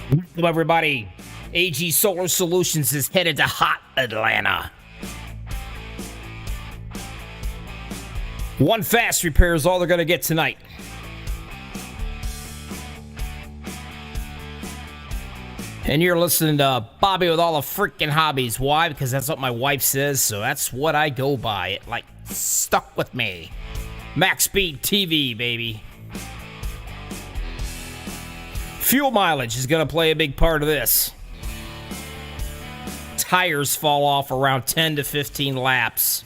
Welcome, everybody. AG Solar Solutions is headed to hot Atlanta. One fast repair is all they're going to get tonight. And you're listening to Bobby with all the freaking hobbies. Why? Because that's what my wife says, so that's what I go by. It like stuck with me. MaxspeedTV, baby. Fuel mileage is going to play a big part of this. Tires fall off around 10 to 15 laps.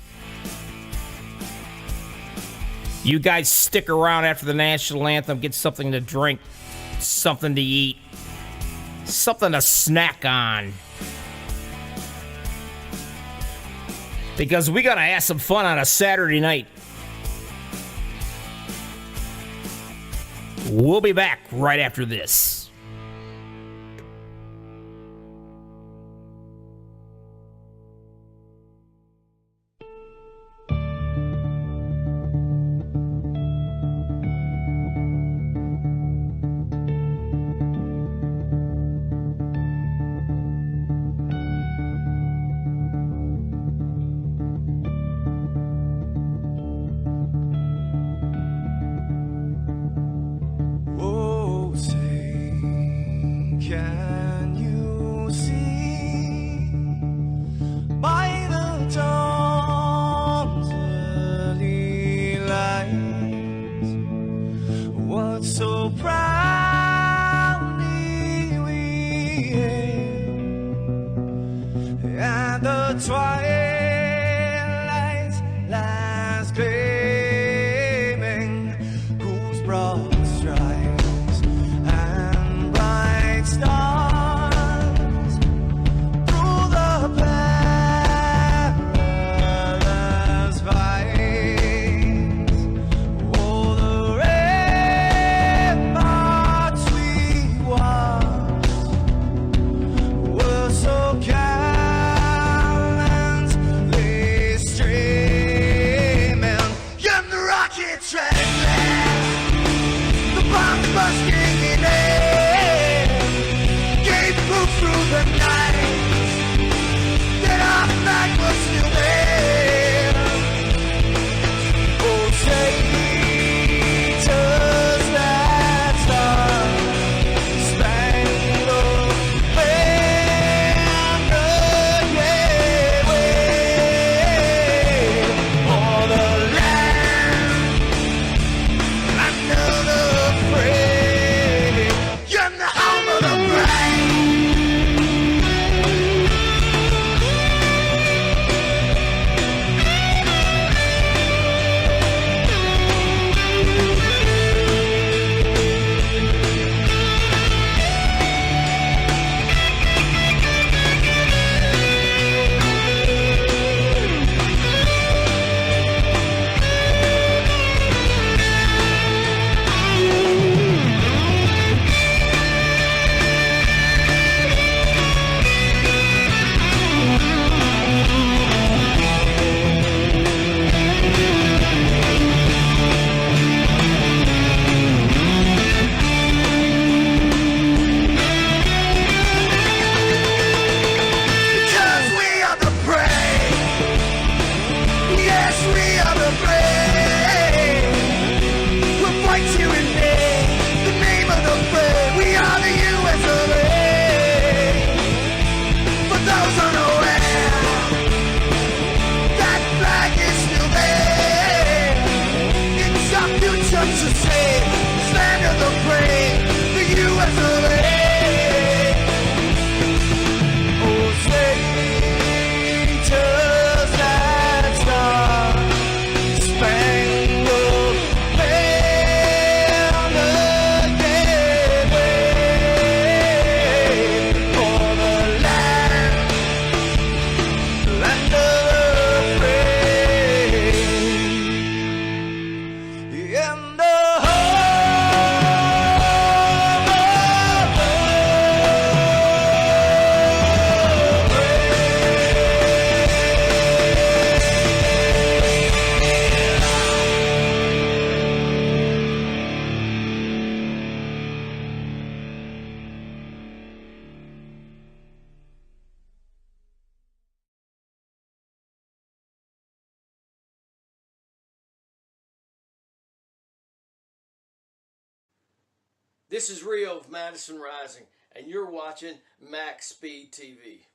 You guys stick around after the national anthem, get something to drink, something to eat, something to snack on. Because we got to have some fun on a Saturday night. We'll be back right after this. Can you see by the dawn's early light what so proudly we hailed at the twilight's last gleaming, whose broad stripes and bright stars through the perilous fights. Oh, the ramparts we watched were so gallantly streaming, and the rockets ran fast, the bombs bursting in air, gave proof through the night that our flag was still there. Oh, traitors that star-spangled banner, yeah, wave for the land under the frame, and the home of the brave. Because we are the brave. Yes, we are the brave. We'll fight you in the name of the brave. We are the US of A. For those unaware, that flag is still there. It's our future to save. Stand of the brave, the US of A. Oh, traitors that star-spangled banner, yeah, wave for the land under the frame, and the This is Rio of Madison Rising, and you're watching Max Speed TV.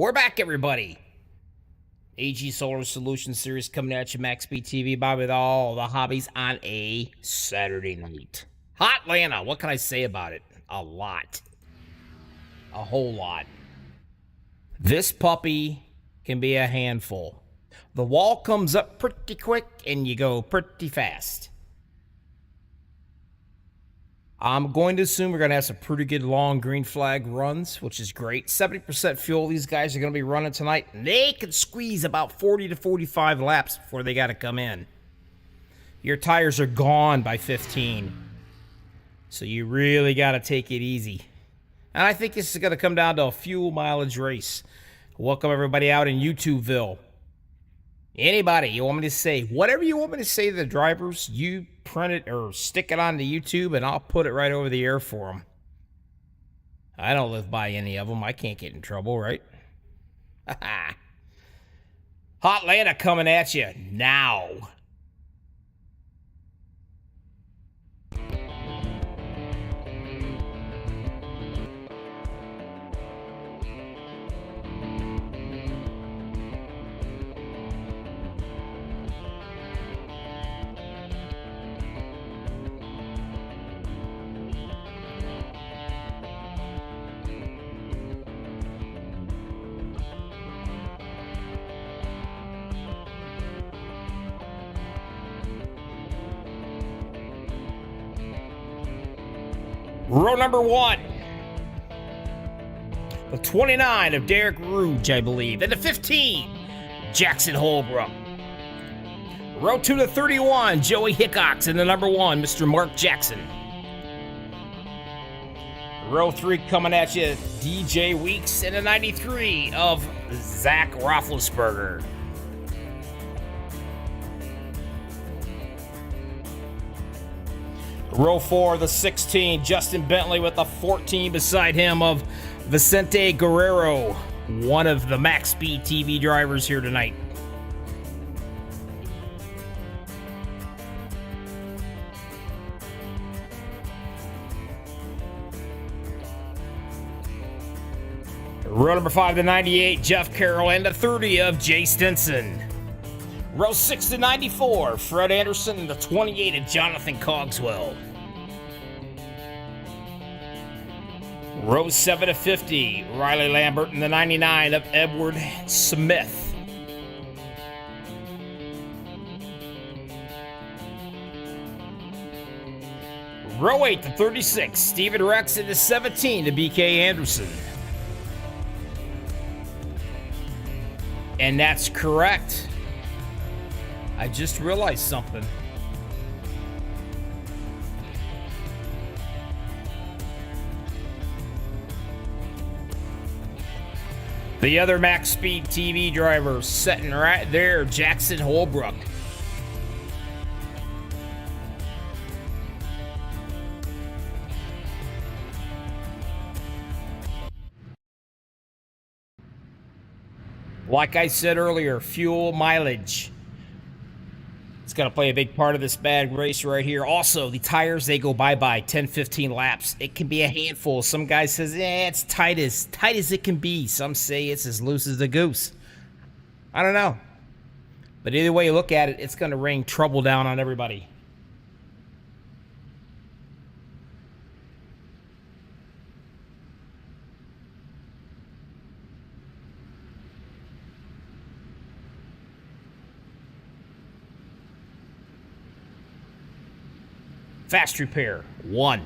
We're back, everybody. AG Solar Solutions Series coming at you, MaxspeedTV, Bobby with all the hobbies on a Saturday night. Hot Atlanta, what can I say about it? A lot. A whole lot. This puppy can be a handful. The wall comes up pretty quick and you go pretty fast. I'm going to assume we're going to have some pretty good long green flag runs, which is great. 70% fuel these guys are going to be running tonight. And they can squeeze about 40 to 45 laps before they got to come in. Your tires are gone by 15. So you really got to take it easy. And I think this is going to come down to a fuel mileage race. Welcome everybody out in YouTubeville. Anybody you want me to say, whatever you want me to say to the drivers, you print it or stick it onto YouTube and I'll put it right over the air for them. I don't live by any of them. I can't get in trouble, right? Hot Atlanta coming at you now. Row number 1. The 29 of Derek Rouge, I believe. And the 15, Jackson Holbrook. Row 2 to 31, Joey Hickox. And the number 1, Mr. Mark Jackson. Row 3 coming at you, DJ Weeks. And the 93 of Zach Roethlisberger. Row 4, the 16, Justin Bentley with the 14 beside him of Vicente Guerrero, one of the Max Speed TV drivers here tonight. Row number 5, the 98, Jeff Carroll, and the 30 of Jay Stinson. Row 6 to 94, Fred Anderson, and the 28 of Jonathan Cogswell. Row 7 to 50, Riley Lambert, and the 99 of Edward Smith. Row 8 to 36, Steven Rex, and the 17 to BK Anderson. And that's correct. I just realized something. The other Max Speed TV driver sitting right there, Jackson Holbrook. Like I said earlier, fuel mileage. It's going to play a big part of this bad race right here. Also, the tires, they go bye-bye 10, 15 laps. It can be a handful. Some guy says, it's tight as it can be. Some say it's as loose as a goose. I don't know. But either way you look at it, it's going to rain trouble down on everybody. Fast repair, 1.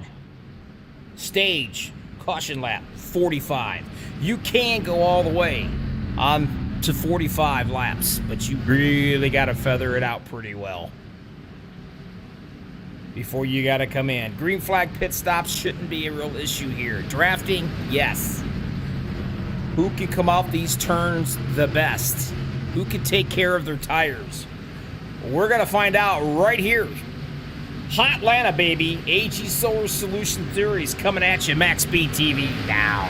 Stage, caution lap, 45. You can go all the way on to 45 laps, but you really got to feather it out pretty well before you got to come in. Green flag pit stops shouldn't be a real issue here. Drafting, yes. Who can come off these turns the best? Who can take care of their tires? We're going to find out right here. Hot Atlanta, baby. AG Solar Solution Theories coming at you. MaxspeedTV now.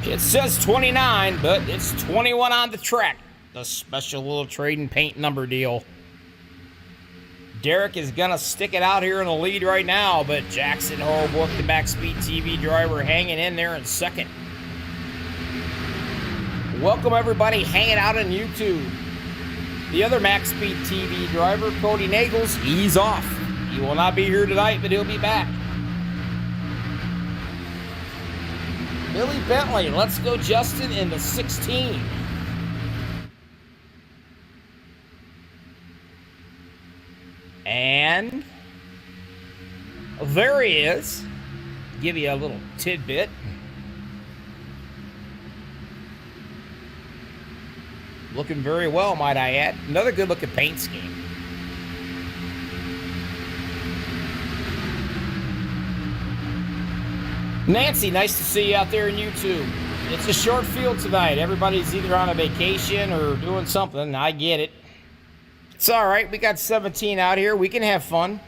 It says 29, but it's 21 on the track. The special little trade and paint number deal. Derek is going to stick it out here in the lead right now, but Jackson Holbrook, the MaxspeedTV driver, hanging in there in second. Welcome, everybody, hanging out on YouTube. The other MaxspeedTV driver, Cody Nagels, he's off. He will not be here tonight, but he'll be back. Billy Bentley, let's go Justin in the 16. And there he is. Give you a little tidbit. Looking very well, might I add. Another good looking paint scheme. Nancy, nice to see you out there in YouTube. It's a short field tonight. Everybody's either on a vacation or doing something. I get it. It's all right. We got 17 out here. We can have fun.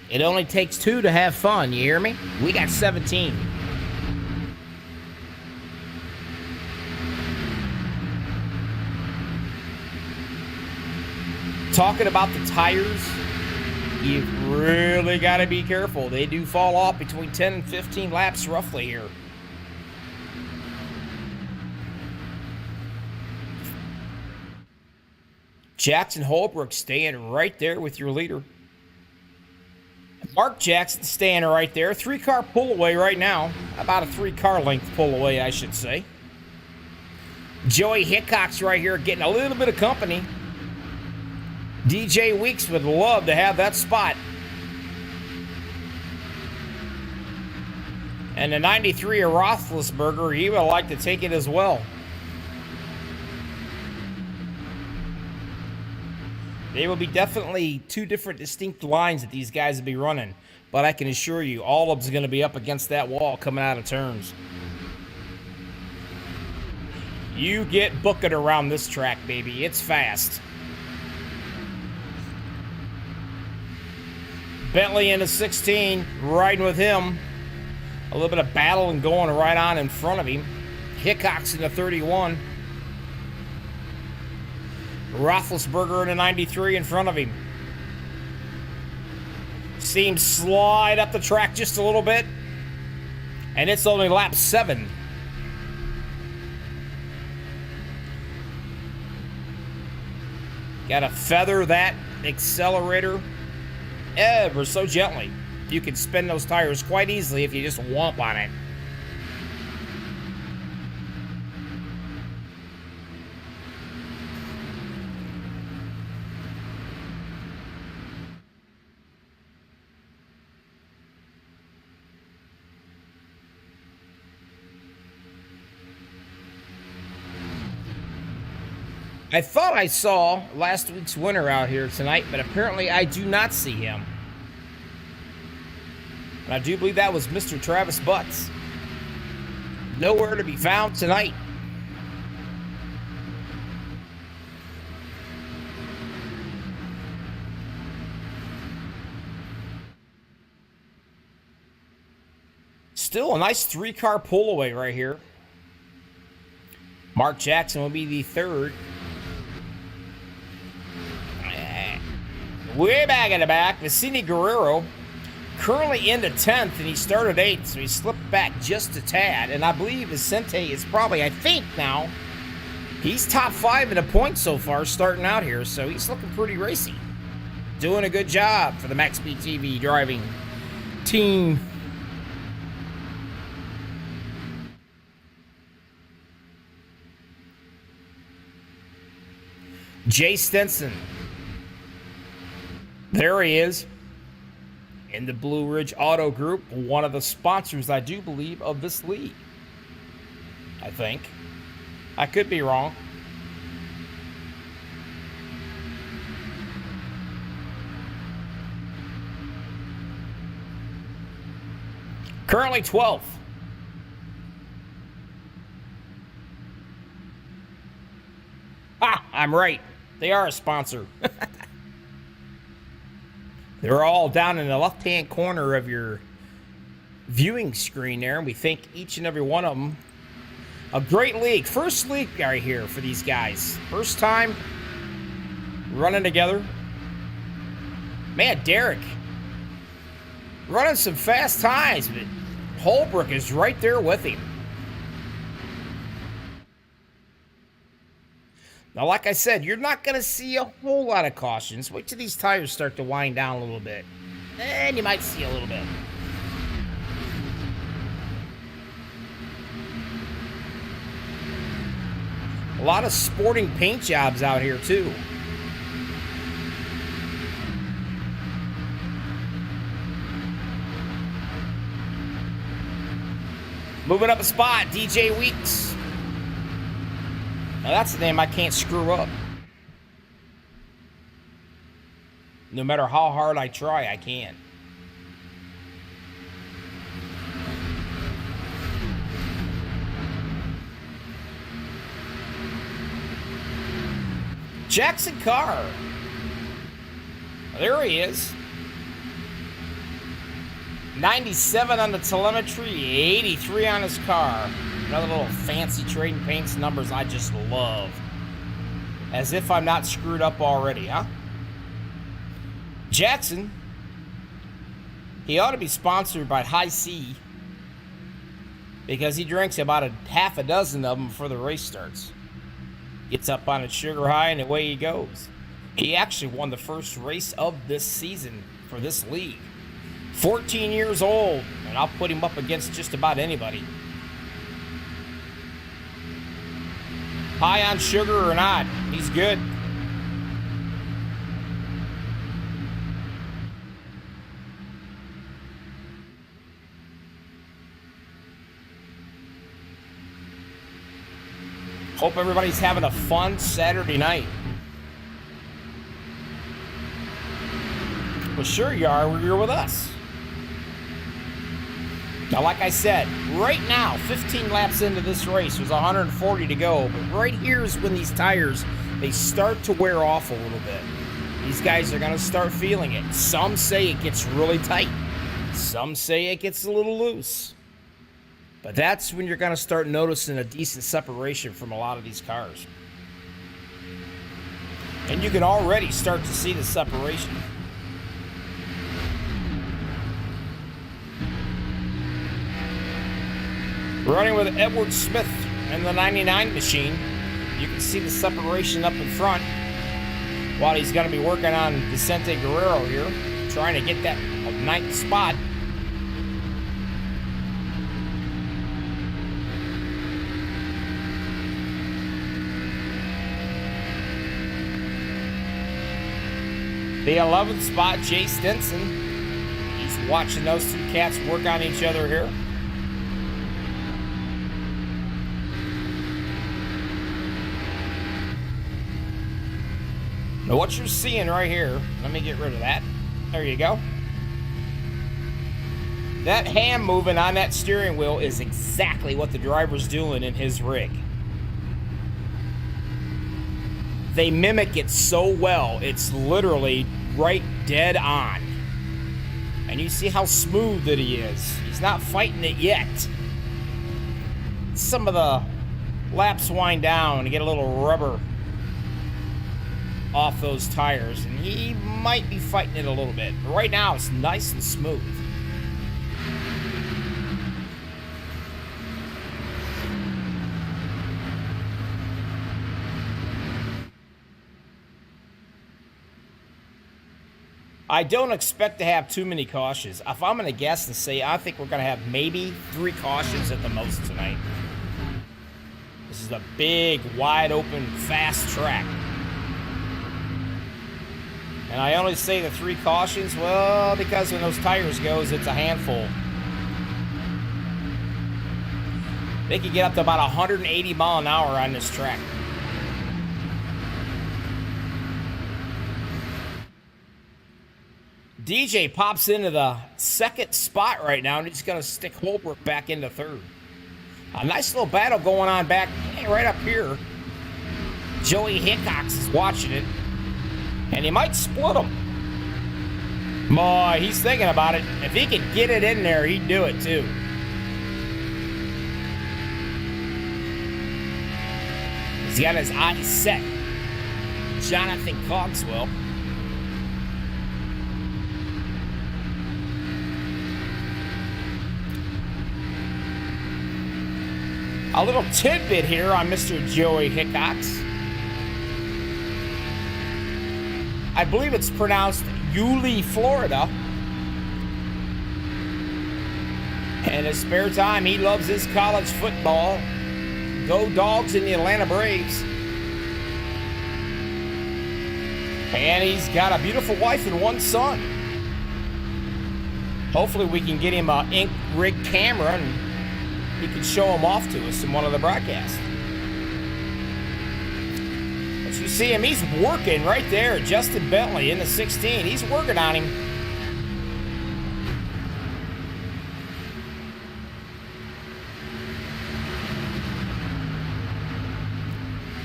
It only takes 2 to have fun. You hear me? We got 17. Talking about the tires, you've really got to be careful. They do fall off between 10 and 15 laps roughly here. Jackson Holbrook staying right there with your leader. Mark Jackson staying right there. 3-car pull away right now. About a 3-car length pull away, I should say. Joey Hickok's right here getting a little bit of company. DJ Weeks would love to have that spot. And the 93 of Roethlisberger, he would like to take it as well. They will be definitely 2 different distinct lines that these guys will be running. But I can assure you, all of them's going to be up against that wall coming out of turns. You get booking around this track, baby. It's fast. Bentley in the 16, riding with him. A little bit of battle and going right on in front of him. Hickok's in the 31. Roethlisberger in the 93 in front of him. See him slide up the track just a little bit. And it's only lap 7. Gotta feather that accelerator ever so gently. You can spin those tires quite easily if you just whomp on it. I thought I saw last week's winner out here tonight, but apparently I do not see him. And I do believe that was Mr. Travis Butts. Nowhere to be found tonight. Still a nice 3-car pull away right here. Mark Jackson will be the third. Way back in the back, Vicini Guerrero currently into 10th, and he started 8th, so he slipped back just a tad. And I believe Vicente is probably, I think now, he's top 5 in the points so far starting out here, so he's looking pretty racy. Doing a good job for the MaxspeedTV driving team. Jay Stenson. There he is. In the Blue Ridge Auto Group, one of the sponsors, I do believe, of this league. I think. I could be wrong. Currently 12th. Ah, I'm right. They are a sponsor. They're all down in the left-hand corner of your viewing screen there, and we thank each and every one of them. A great league. First league right here for these guys. First time running together. Man, Derek running some fast times, but Holbrook is right there with him. Now, like I said, you're not going to see a whole lot of cautions. Wait till these tires start to wind down a little bit. And you might see a little bit. A lot of sporting paint jobs out here, too. Moving up a spot, DJ Weeks. Now that's the name I can't screw up. No matter how hard I try, I can't. Jackson Carr. There he is. 97 on the telemetry, 83 on his car. Another little fancy trading paints numbers I just love. As if I'm not screwed up already, huh? Jackson, he ought to be sponsored by High C because he drinks about half a dozen of them before the race starts. Gets up on its sugar high and away he goes. He actually won the first race of this season for this league. 14 years old, and I'll put him up against just about anybody. High on sugar or not, he's good. Hope everybody's having a fun Saturday night. Well, sure you are when you're with us. Now, like I said, right now, 15 laps into this race, there's 140 to go. But right here is when these tires, they start to wear off a little bit. These guys are going to start feeling it. Some say it gets really tight. Some say it gets a little loose. But that's when you're going to start noticing a decent separation from a lot of these cars. And you can already start to see the separation. Running with Edward Smith and the 99 machine. You can see the separation up in front. while he's going to be working on Vicente Guerrero here, trying to get that ninth spot. The 11th spot, Jay Stinson. He's watching those two cats work on each other here. Now what you're seeing right here, let me get rid of that. There you go. That hand moving on that steering wheel is exactly what the driver's doing in his rig. They mimic it so well, it's literally right dead on. And you see how smooth that he is. He's not fighting it yet. Some of the laps wind down and get a little rubber off those tires, and he might be fighting it a little bit. But right now, it's nice and smooth. I don't expect to have too many cautions. If I'm going to guess and say, I think we're going to have maybe 3 cautions at the most tonight. This is a big, wide open, fast track. And I only say the 3 cautions, well, because when those tires goes, it's a handful. They can get up to about 180 mile an hour on this track. DJ pops into the 2nd spot right now, and he's going to stick Holbrook back into 3rd. A nice little battle going on back right up here. Joey Hickox is watching it, and he might split them. Boy, he's thinking about it. If he could get it in there, he'd do it too. He's got his eyes set. Jonathan Cogswell. A little tidbit here on Mr. Joey Hickox. I believe it's pronounced Yulee, Florida. In his spare time, he loves his college football. Go Dogs in the Atlanta Braves. And he's got a beautiful wife and 1 son. Hopefully we can get him an ink rig camera and he can show them off to us in one of the broadcasts. But you see him, he's working right there. Justin Bentley in the 16. He's working on him.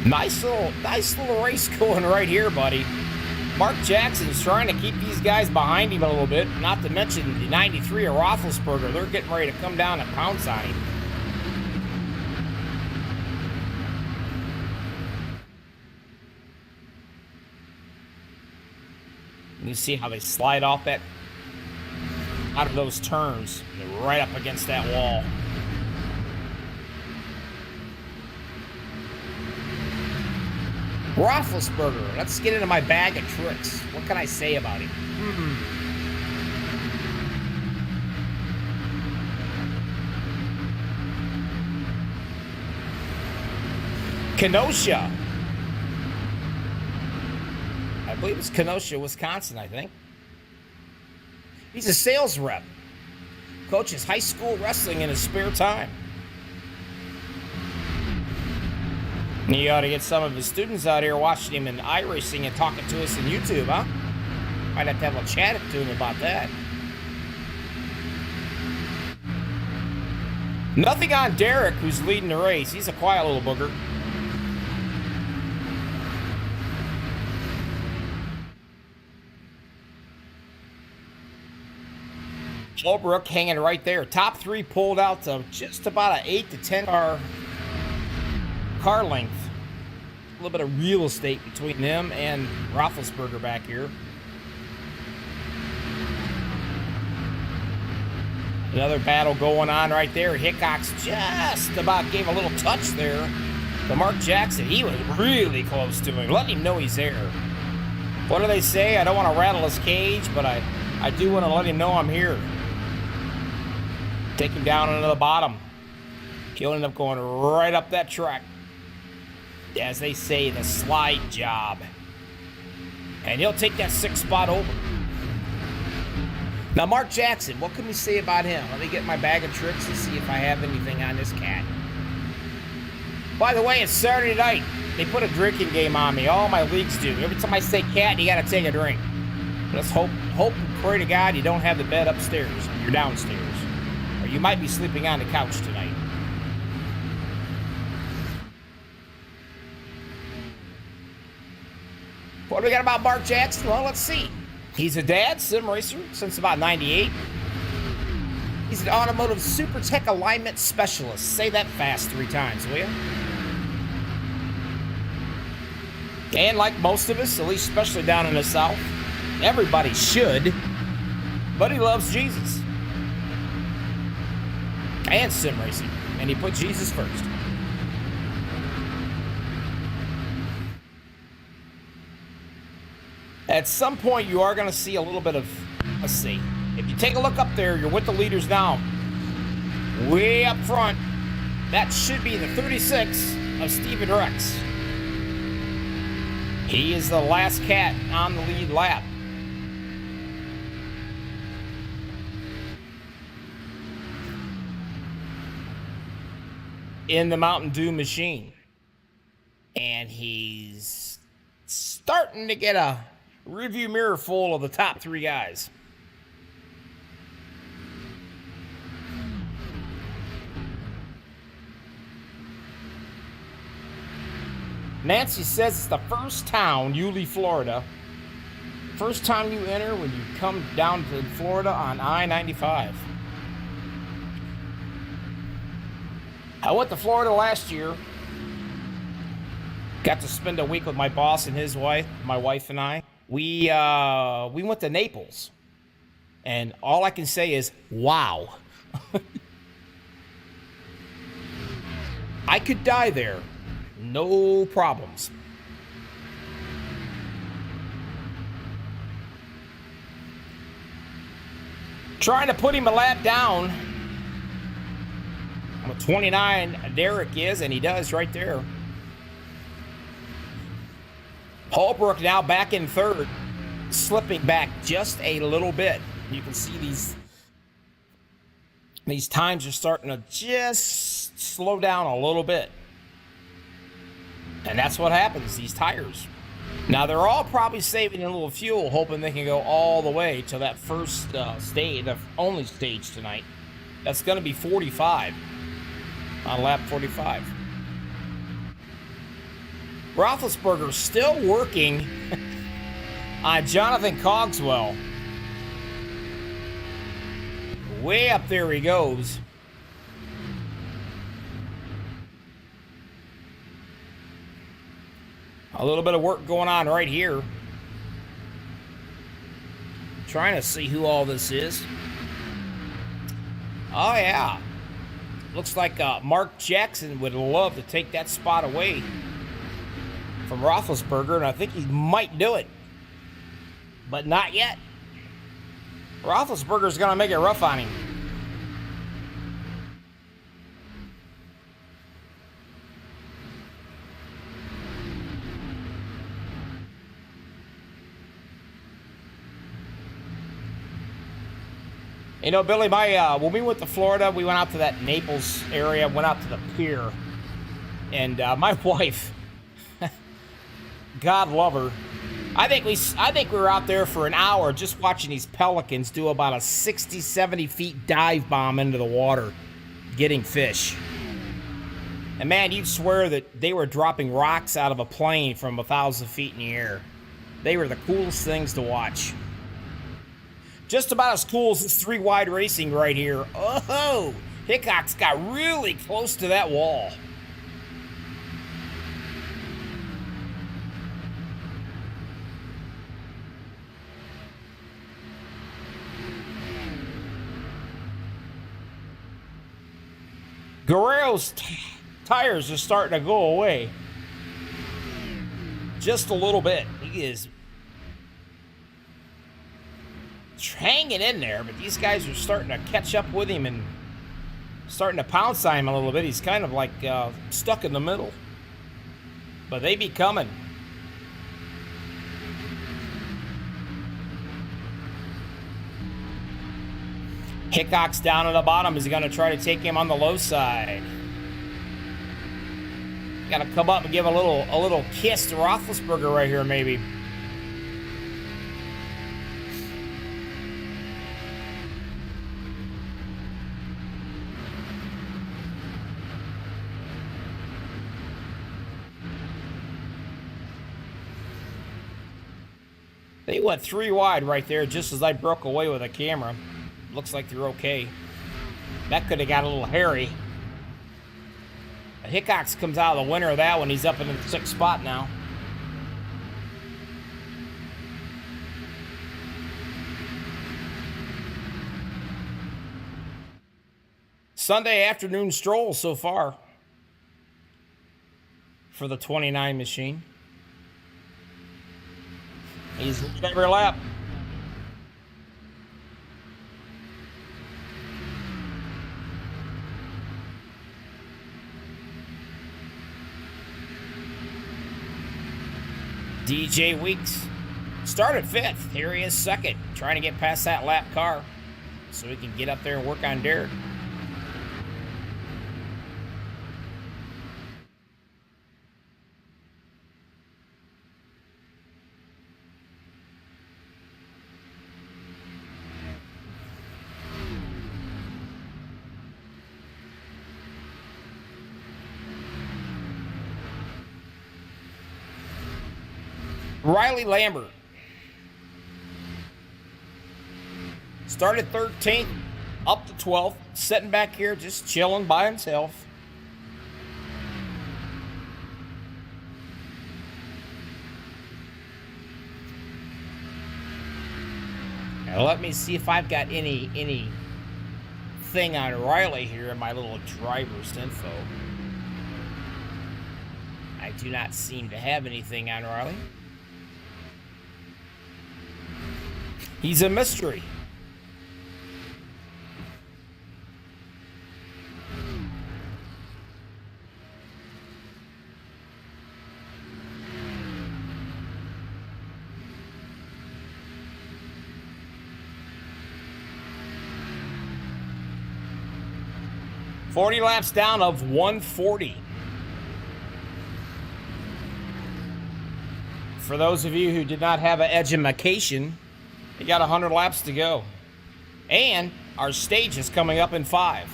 Nice little race going right here, buddy. Mark Jackson's trying to keep these guys behind him a little bit. Not to mention the 93 of Roethlisberger. They're getting ready to come down and pounce on him. You see how they slide off that, out of those turns. They're right up against that wall. Roethlisberger. Let's get into my bag of tricks. What can I say about him? Kenosha. I believe it's Kenosha, Wisconsin, I think. He's a sales rep. Coaches high school wrestling in his spare time. And you ought to get some of his students out here watching him in iRacing and talking to us on YouTube, huh? Might have to have a chat to him about that. Nothing on Derek, who's leading the race. He's a quiet little booger. Holbrook hanging right there. Top 3 pulled out to just about an 8 to 10 car length. A little bit of real estate between them and Roethlisberger back here. Another battle going on right there. Hickox just about gave a little touch there to Mark Jackson. He was really close to him, letting him know he's there. What do they say? I don't want to rattle his cage, but I do want to let him know I'm here. Take him down into the bottom. He'll end up going right up that track. As they say, the slide job. And he'll take that 6th spot over. Now, Mark Jackson, what can we say about him? Let me get my bag of tricks and see if I have anything on this cat. By the way, it's Saturday night. They put a drinking game on me. All my leagues do. Every time I say cat, you got to take a drink. Let's hope and pray to God you don't have the bed upstairs and you're downstairs. Or you might be sleeping on the couch tonight. What do we got about Mark Jackson? Well, let's see. He's a dad, sim racer, since about 98. He's an automotive super tech alignment specialist. Say that fast 3 times, will you? And like most of us, at least especially down in the South, everybody should, but he loves Jesus. And sim racing. And he put Jesus first. At some point, you are going to see a little bit of, let's see. If you take a look up there, you're with the leaders now. Way up front, that should be the 36 of Steven Rex. He is the last cat on the lead lap. In the Mountain Dew machine. And he's starting to get a review mirror full of the top 3 guys. Nancy says it's the first town, Yulee, Florida. First time you enter when you come down to Florida on I-95. I went to Florida last year. Got to spend a week with my boss and his wife, my wife and I. We went to Naples. And all I can say is, wow. I could die there. No problems. Trying to put him a lap down. I'm a 29, Derek is, and he does right there. Holbrook now back in 3rd, slipping back just a little bit. You can see these times are starting to just slow down a little bit. And that's what happens, these tires. Now, they're all probably saving a little fuel, hoping they can go all the way to that first stage, the only stage tonight. That's going to be 45 on lap 45. Roethlisberger still working on Jonathan Cogswell. Way up there he goes. A little bit of work going on right here. I'm trying to see who all this is. Oh, yeah. Looks like Mark Jackson would love to take that spot away from Roethlisberger, and I think he might do it. But not yet. Roethlisberger's going to make it rough on him. You know, Billy, when we went to Florida, we went out to that Naples area, went out to the pier, and my wife, God love her, I think we were out there for an hour just watching these pelicans do about a 60, 70 feet dive bomb into the water, getting fish. And man, you'd swear that they were dropping rocks out of a plane from 1,000 feet in the air. They were the coolest things to watch. Just about as cool as this 3-wide racing right here. Oh, Hickok's got really close to that wall. Guerrero's tires are starting to go away. Just a little bit. He is hanging in there, but these guys are starting to catch up with him and starting to pounce on him a little bit. He's kind of like stuck in the middle. But they be coming. Hickok's down at the bottom. Is he going to try to take him on the low side? Got to come up and give a little kiss to Roethlisberger right here, maybe. They went 3 wide right there just as I broke away with the camera. Looks like they're okay. That could have got a little hairy. Hickox comes out of the winner of that one. He's up in the 6th spot now. Sunday afternoon stroll so far for the 29 machine. He's leading every lap. DJ Weeks started 5th. Here he is 2nd, trying to get past that lap car so he can get up there and work on Derek. Riley Lambert started 13th, up to 12th, sitting back here just chilling by himself. Now let me see if I've got any thing on Riley here in my little driver's info. I do not seem to have anything on Riley. He's a mystery. $40 laps down of 140. For those of you who did not have an edumacation, we got 100 laps to go. And our stage is coming up in 5.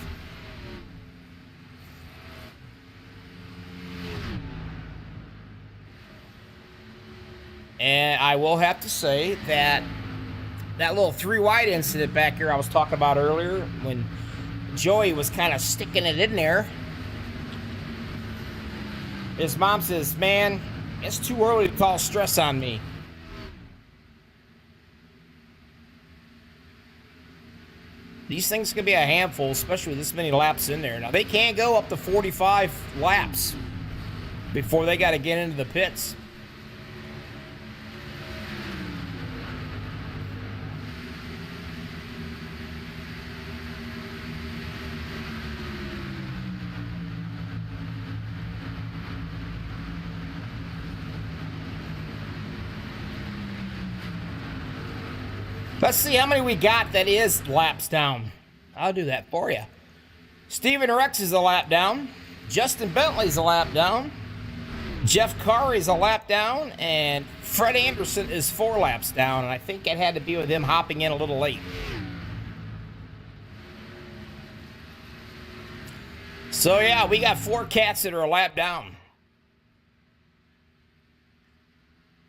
And I will have to say that little 3 wide incident back here I was talking about earlier, when Joey was kind of sticking it in there, his mom says, "Man, it's too early to call stress on me." These things can be a handful, especially with this many laps in there. Now, they can go up to 45 laps before they got to get into the pits. Let's see how many we got that is laps down. I'll do that for you. Steven Rex is a lap down. Justin Bentley's a lap down. Jeff Carey's a lap down. And Fred Anderson is 4 laps down. And I think it had to be with him hopping in a little late. So yeah, we got 4 cats that are a lap down.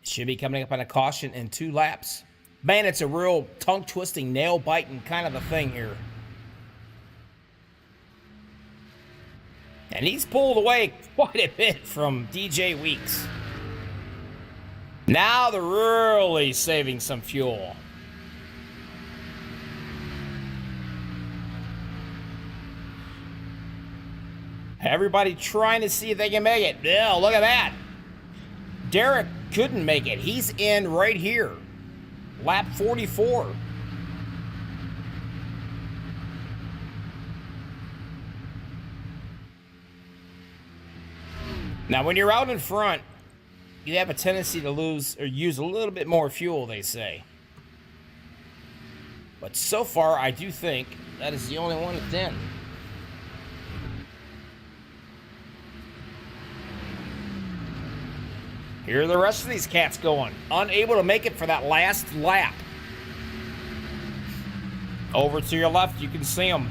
Should be coming up on a caution in 2 laps. Man, it's a real tongue-twisting, nail-biting kind of a thing here. And he's pulled away quite a bit from DJ Weeks. Now they're really saving some fuel. Everybody trying to see if they can make it. Yeah, look at that. Derek couldn't make it. He's in right here. Lap 44. Now, when you're out in front, you have a tendency to lose or use a little bit more fuel, they say. But so far, I do think that is the only one that's in. Here are the rest of these cats going. Unable to make it for that last lap. Over to your left, you can see them.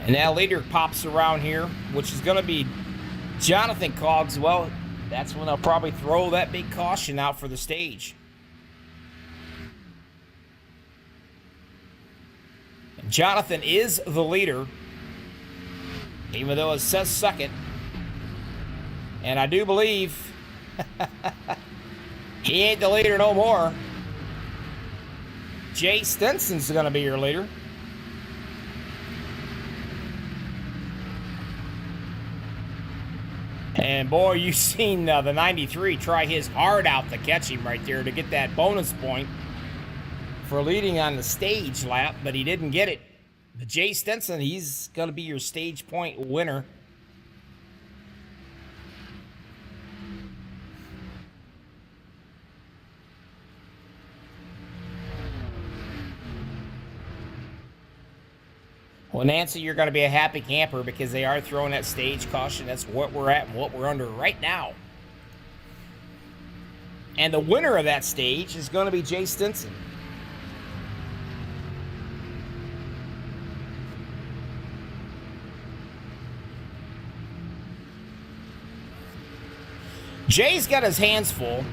And that leader pops around here, which is going to be Jonathan Cogswell. That's when they'll probably throw that big caution out for the stage. And Jonathan is the leader, even though it says second. And I do believe he ain't the leader no more. Jay Stenson's going to be your leader. And boy, you've seen the 93 try his heart out to catch him right there to get that bonus point for leading on the stage lap, but he didn't get it. But Jay Stenson, he's going to be your stage point winner. Well, Nancy, you're going to be a happy camper because they are throwing that stage caution. That's what we're at and what we're under right now. And the winner of that stage is going to be Jay Stinson. Jay's got his hands full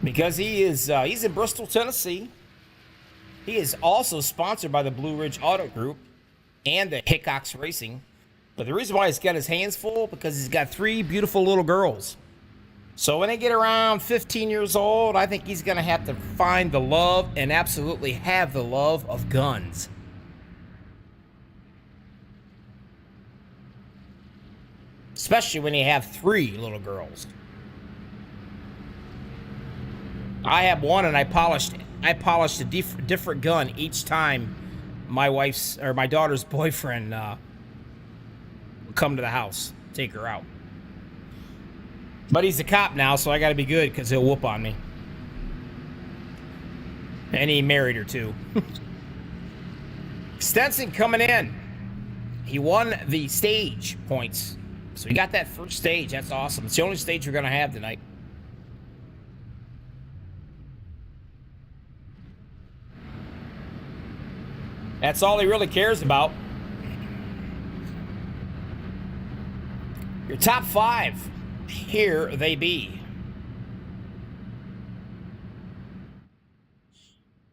because he's in Bristol, Tennessee. He is also sponsored by the Blue Ridge Auto Group and the Hickox Racing. But the reason why he's got his hands full because he's got 3 beautiful little girls. So when they get around 15 years old, I think he's going to have to find the love and absolutely have the love of guns. Especially when you have 3 little girls. I have one and I polished a different gun each time my wife's or my daughter's boyfriend would come to the house, take her out. But he's a cop now, so I got to be good because he'll whoop on me. And he married her too. Stenson coming in. He won the stage points. So he got that first stage. That's awesome. It's the only stage we're going to have tonight. That's all he really cares about. Your top 5. Here they be.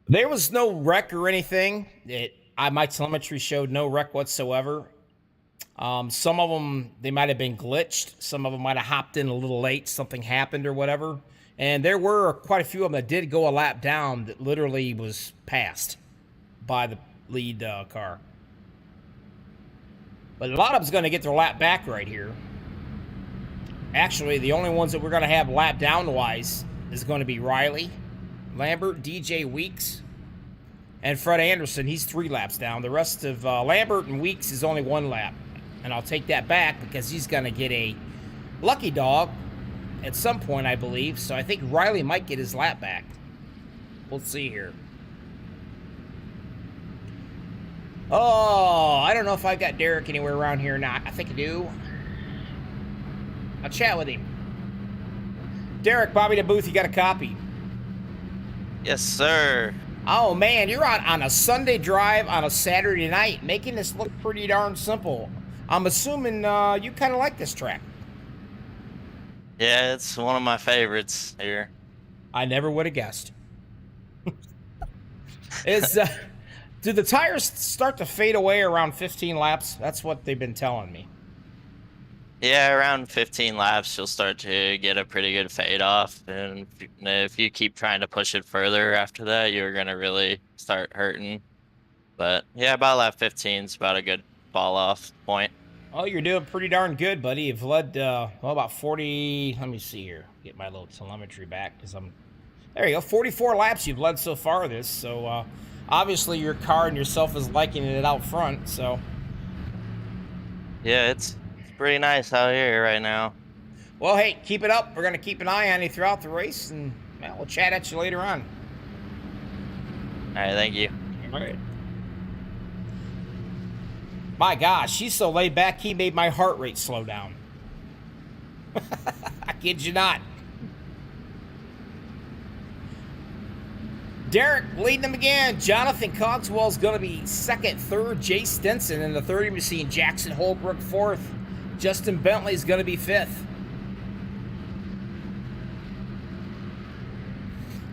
There was no wreck or anything. My telemetry showed no wreck whatsoever. Some of them, they might have been glitched. Some of them might have hopped in a little late. Something happened or whatever. And there were quite a few of them that did go a lap down that literally was passed by the lead car. But a lot of them's going to get their lap back right here. Actually, the only ones that we're going to have lap down-wise is going to be Riley, Lambert, DJ Weeks, and Fred Anderson. He's 3 laps down. The rest of Lambert and Weeks is only 1 lap. And I'll take that back because he's going to get a lucky dog at some point, I believe. So I think Riley might get his lap back. We'll see here. Oh, I don't know if I've got Derek anywhere around here or not. I think I do. I'll chat with him. Derek, Bobby the Booth, you got a copy? Yes, sir. Oh, man, you're out on a Sunday drive on a Saturday night, making this look pretty darn simple. I'm assuming you kind of like this track. Yeah, it's one of my favorites here. I never would have guessed. Do the tires start to fade away around 15 laps? That's what they've been telling me. Yeah, around 15 laps, you'll start to get a pretty good fade off. And if you keep trying to push it further after that, you're going to really start hurting. But yeah, about lap 15 is about a good fall off point. Oh, you're doing pretty darn good, buddy. You've led, about 40, let me see here. Get my little telemetry back because there you go. 44 laps you've led so far this. So, obviously your car and yourself is liking it out front. So, Yeah, it's pretty nice out here right now. Well, hey, keep it up. We're going to keep an eye on you throughout the race, and well, we'll chat at you later on. All right, thank you. All right. My gosh, she's so laid back, he made my heart rate slow down. I kid you not. Derek leading them again. Jonathan Cogswell's going to be second, third. Jay Stinson in the 30 machine. Jackson Holbrook fourth. Justin Bentley's going to be fifth.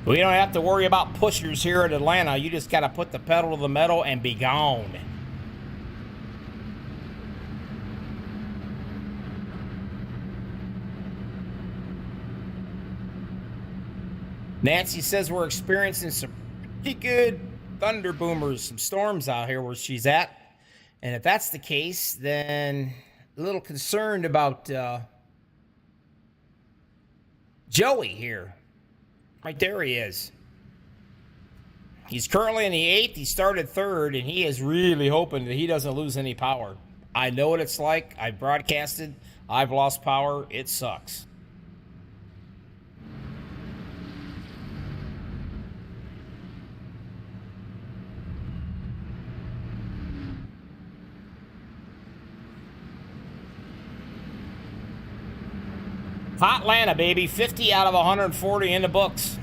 We don't have to worry about pushers here at Atlanta. You just got to put the pedal to the metal and be gone. Nancy says we're experiencing some pretty good thunder boomers, some storms out here where she's at. And if that's the case, then a little concerned about Joey here. Right there he is. He's currently in the 8th. He started 3rd, and he is really hoping that he doesn't lose any power. I know what it's like. I've broadcasted. I've lost power. It sucks. Hot Atlanta, baby. 50 out of 140 in the books.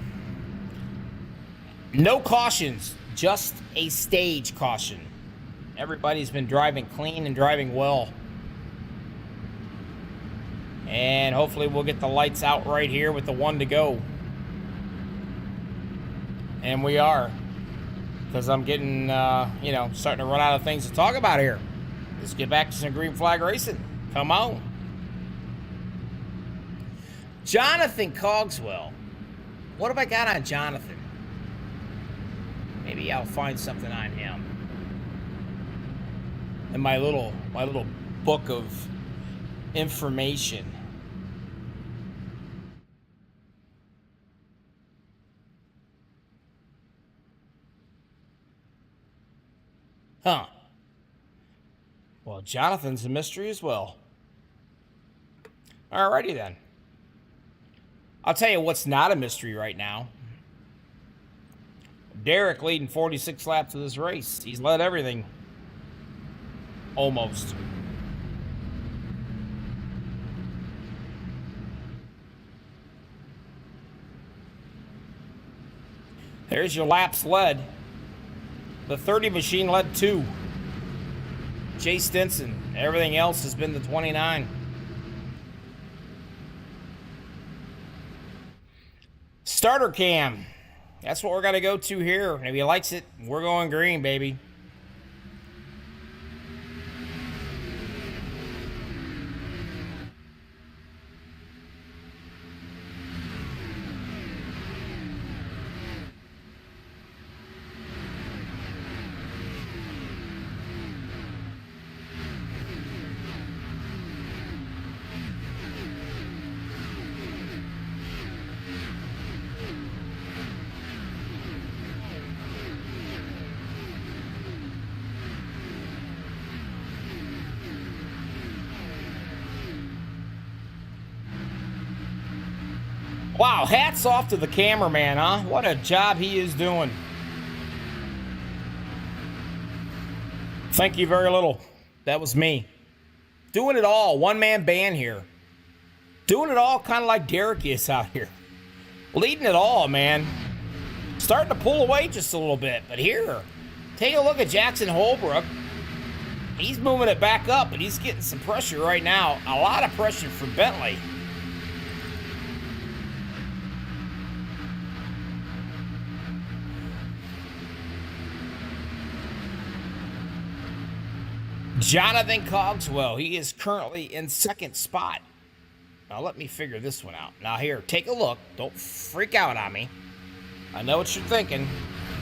No cautions, just a stage caution. Everybody's been driving clean and driving well. And hopefully we'll get the lights out right here with the 1 to go. And we are. Because I'm getting, starting to run out of things to talk about here. Let's get back to some green flag racing. Come on. Jonathan Cogswell. What have I got on Jonathan? Maybe I'll find something on him. In my little book of information. Huh. Well, Jonathan's a mystery as well. Alrighty then. I'll tell you what's not a mystery right now. Derek leading 46 laps of this race. He's led everything. Almost. There's your laps led. The 30 machine led 2. Jay Stinson. Everything else has been the 29. Starter cam. That's what we're going to go to here. And if he likes it, we're going green, baby. Wow, hats off to the cameraman, huh? What a job he is doing. Thank you very little. That was me. Doing it all. One-man band here. Doing it all kind of like Derek is out here. Leading it all, man. Starting to pull away just a little bit. But here, take a look at Jackson Holbrook. He's moving it back up, but he's getting some pressure right now. A lot of pressure from Bentley. Jonathan Cogswell, he is currently in 2nd spot. Now let me figure this one out. Now here, take a look. Don't freak out on me. I know what you're thinking.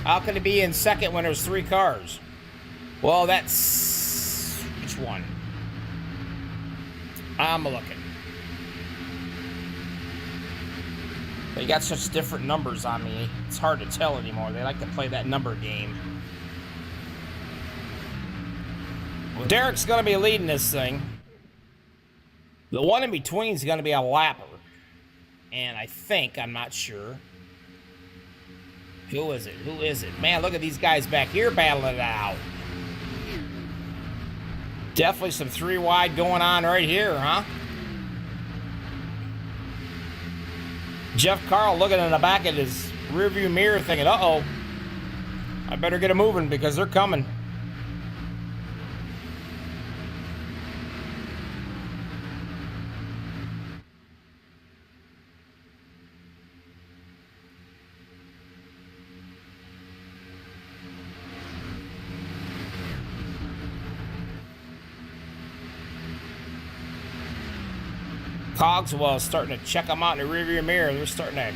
How can it be in 2nd when there's 3 cars? Well, that's... which one? I'm looking. They got such different numbers on me. It's hard to tell anymore. They like to play that number game. Well, Derek's going to be leading this thing. The one in between is going to be a lapper. And I think, I'm not sure. Who is it? Who is it? Man, look at these guys back here battling it out. Definitely some 3 wide going on right here, huh? Jeff Carl looking in the back of his rearview mirror thinking, uh-oh, I better get it moving because they're coming. Cogswell is starting to check them out in the rearview mirror. They're starting to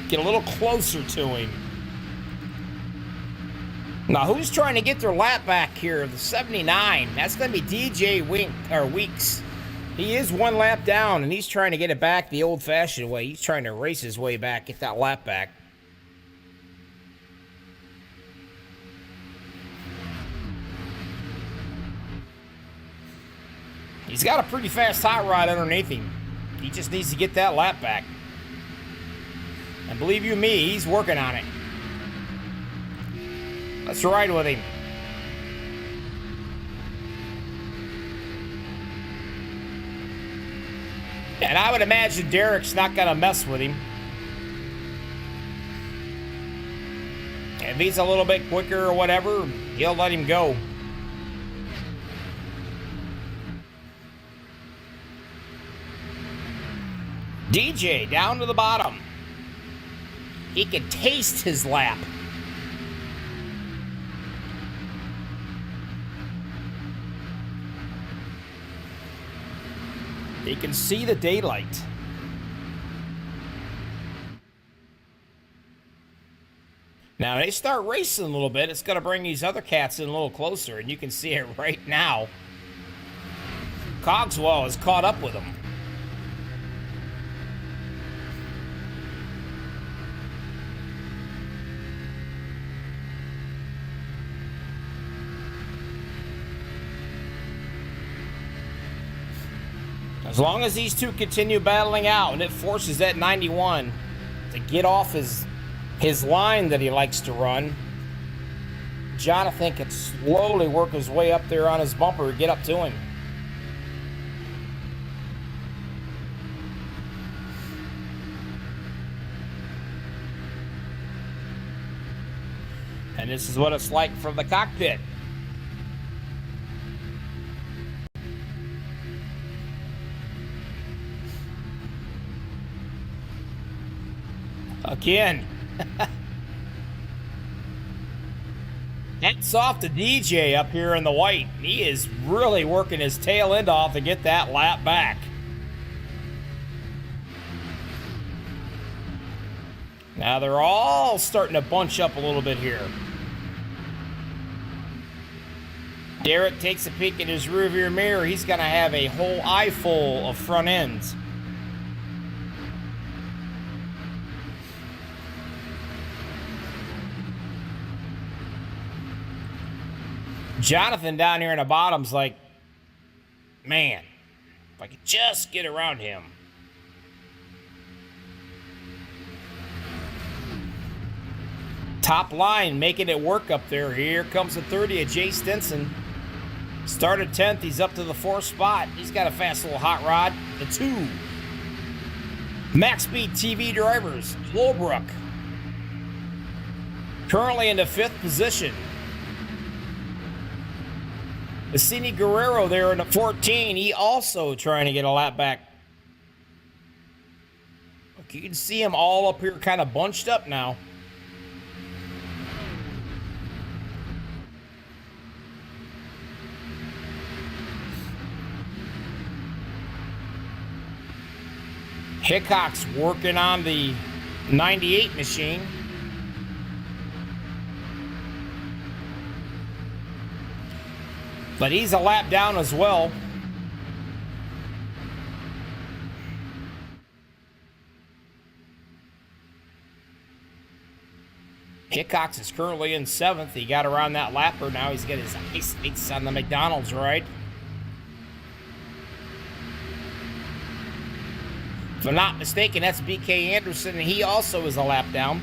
get a little closer to him. Now, who's trying to get their lap back here? The 79. That's going to be DJ Weeks. He is 1 lap down, and he's trying to get it back the old-fashioned way. He's trying to race his way back, get that lap back. He's got a pretty fast hot rod underneath him. He just needs to get that lap back. And believe you me, he's working on it. Let's ride with him. And I would imagine Derek's not going to mess with him. If he's a little bit quicker or whatever, he'll let him go. DJ down to the bottom. He can taste his lap. He can see the daylight. Now, they start racing a little bit. It's going to bring these other cats in a little closer, and you can see it right now. Cogswell has caught up with them. As long as these two continue battling out, and it forces that 91 to get off his line that he likes to run, Jonathan can slowly work his way up there on his bumper and get up to him. And this is what it's like from the cockpit. Again. Hats off to DJ up here in the white. He is really working his tail end off to get that lap back. Now they're all starting to bunch up a little bit here. Derek takes a peek in his rearview mirror. He's going to have a whole eye full of front ends. Jonathan down here in the bottom's like, man, if I could just get around him. Top line making it work up there. Here comes the 30 of Jay Stinson. Started 10th. He's up to the 4th spot. He's got a fast little hot rod. The 2. MaxspeedTV drivers. Holbrook. Currently in the 5th position. Vicini Guerrero there in the 14. He also trying to get a lap back. Look, you can see him all up here kind of bunched up now. Hickok's working on the 98 machine. But he's a lap down as well. Hickox is currently in 7th. He got around that lapper. Now he's got his ice on the McDonald's ride. If I'm not mistaken, that's BK Anderson, and he also is a lap down.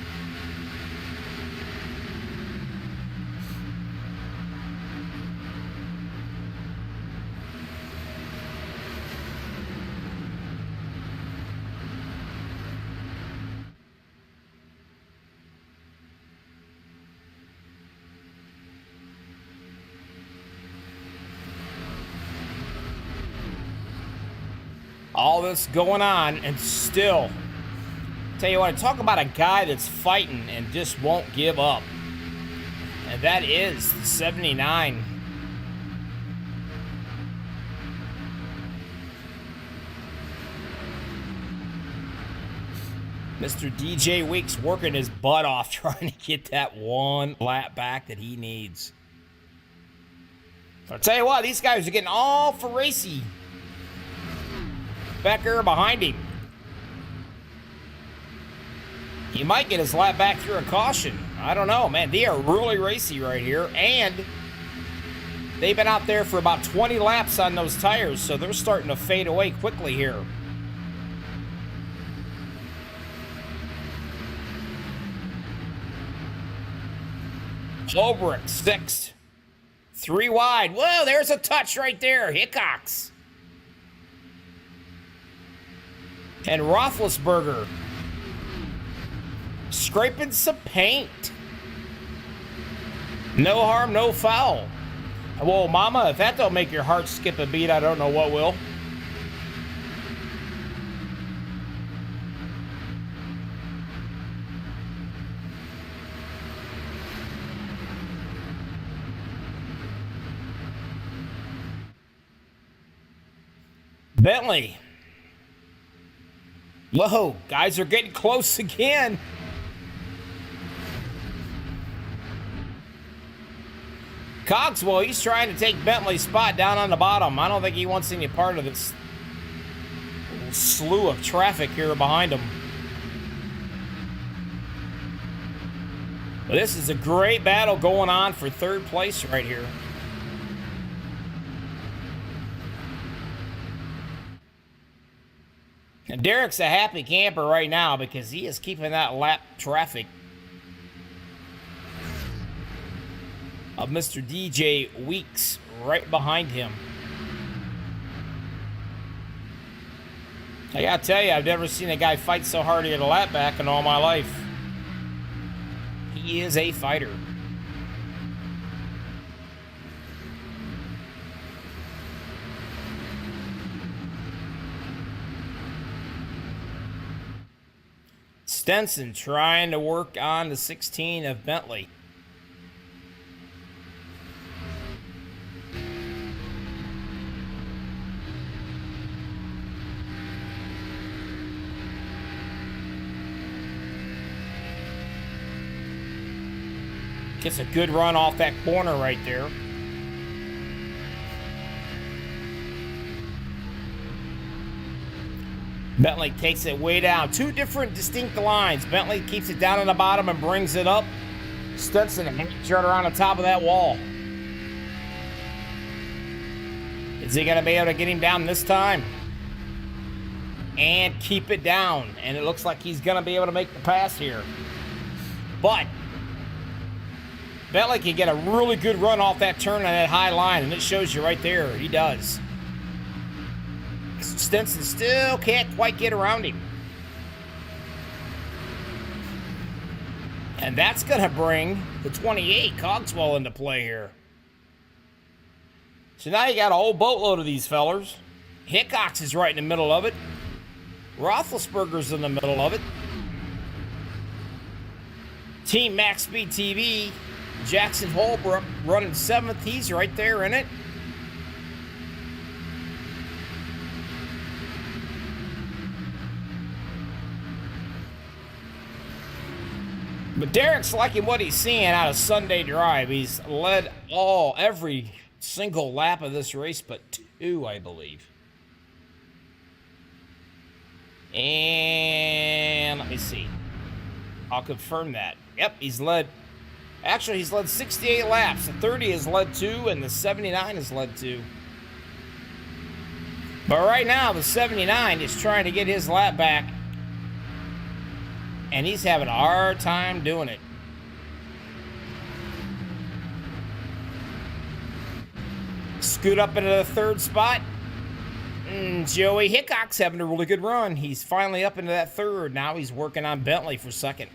All this going on, and still, tell you what, talk about a guy that's fighting and just won't give up. And that is the 79. Mr. DJ Weeks working his butt off trying to get that one lap back that he needs. I'll tell you what, these guys are getting all for racy back there behind him. He might get his lap back through a caution. I don't know, man. They are really racy right here, and they've been out there for about 20 laps on those tires, so they're starting to fade away quickly here. Holbrook, 6th. 3 wide. Whoa, there's a touch right there. Hickox. And Roethlisberger scraping some paint. No harm, no foul. Well, mama, if that don't make your heart skip a beat, I don't know what will. Bentley. Whoa, guys are getting close again. Cogswell, he's trying to take Bentley's spot down on the bottom. I don't think he wants any part of this slew of traffic here behind him. But this is a great battle going on for 3rd place right here. And Derek's a happy camper right now because he is keeping that lap traffic of Mr. DJ Weeks right behind him. I gotta tell you, I've never seen a guy fight so hard to get a lap back in all my life. He is a fighter. Stenson trying to work on the 16 of Bentley. Gets a good run off that corner right there. Bentley takes it way down. 2 different distinct lines. Bentley keeps it down on the bottom and brings it up. Stetson hangs right around the top of that wall. Is he going to be able to get him down this time? And keep it down. And it looks like he's going to be able to make the pass here. But Bentley can get a really good run off that turn on that high line. And it shows you right there. He does. Stenson still can't quite get around him. And that's going to bring the 28 Cogswell into play here. So now you got a whole boatload of these fellers. Hickox is right in the middle of it. Roethlisberger's in the middle of it. Team MaxspeedTV, Jackson Holbrook running 7th. He's right there in it. But Derek's liking what he's seeing out of Sunday Drive. He's led every single lap of this race but 2, I believe. And let me see. I'll confirm that. Yep, he's led 68 laps. The 30 has led 2, and the 79 has led 2. But right now, the 79 is trying to get his lap back. And he's having a hard time doing it. Scoot up into the third spot. Joey Hickok's having a really good run. He's finally up into that third. Now he's working on Bentley for second.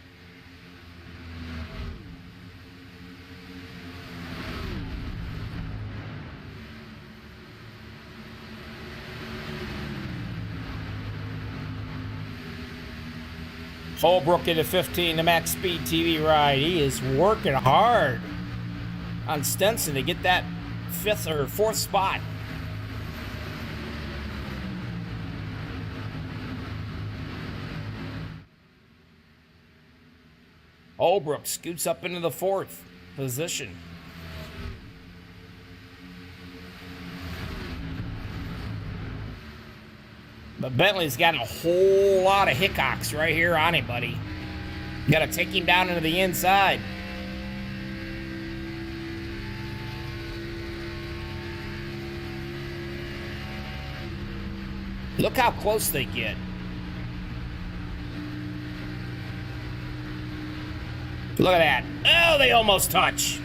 Holbrook into 15, the MaxspeedTV ride. He is working hard on Stenson to get that fifth or fourth spot. Holbrook scoots up into the fourth position. But Bentley's got a whole lot of Hickocks right here on him, buddy. Got to take him down into the inside. Look how close they get. Look at that. Oh, they almost touch.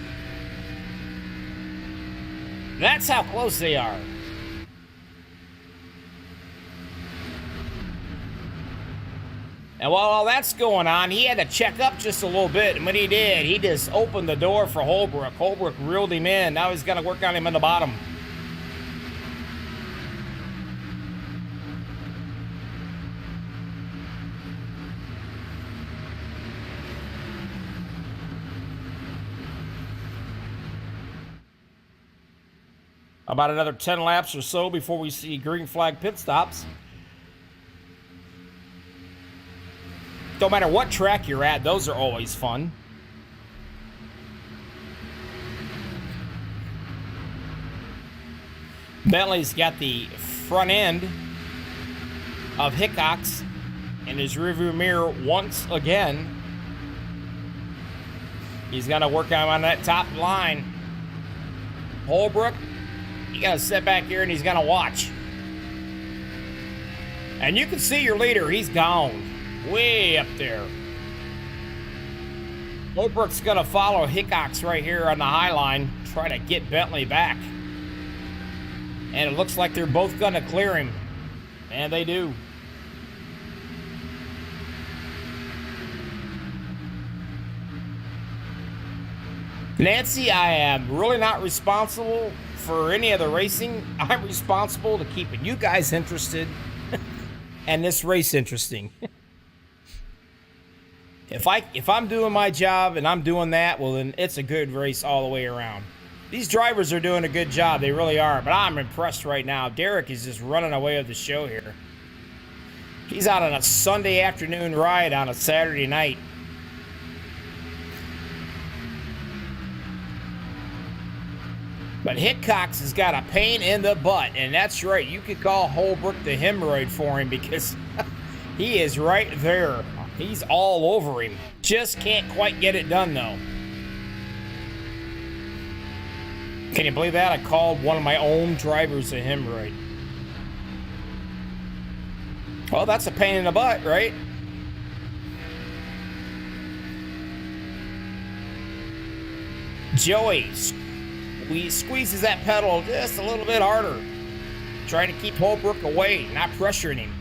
That's how close they are. And while all that's going on, he had to check up just a little bit. And when he did, he just opened the door for Holbrook. Holbrook reeled him in. Now he's got to work on him in the bottom. About another 10 laps or so before we see green flag pit stops. No matter what track you're at, those are always fun. Bentley's got the front end of Hickok's in his rearview mirror once again. He's going to work on that top line. Holbrook, you got to sit back here and he's going to watch. And you can see your leader, he's gone. Way up there. Holbrook's going to follow Hickok's right here on the high line, try to get Bentley back. And it looks like they're both going to clear him. And they do. Nancy, I am really not responsible for any of the racing. I'm responsible to keeping you guys interested and this race interesting. If I'm doing my job and I'm doing that, well, then it's a good race all the way around. These drivers are doing a good job. They really are. But I'm impressed right now. Derek is just running away with the show here. He's out on a Sunday afternoon ride on a Saturday night. But Hickok's has got a pain in the butt. And that's right. You could call Holbrook the hemorrhoid for him because he is right there. He's all over him. Just can't quite get it done, though. Can you believe that? I called one of my own drivers a hemorrhoid. Well, that's a pain in the butt, right? Joey squeezes that pedal just a little bit harder. Trying to keep Holbrook away, not pressuring him.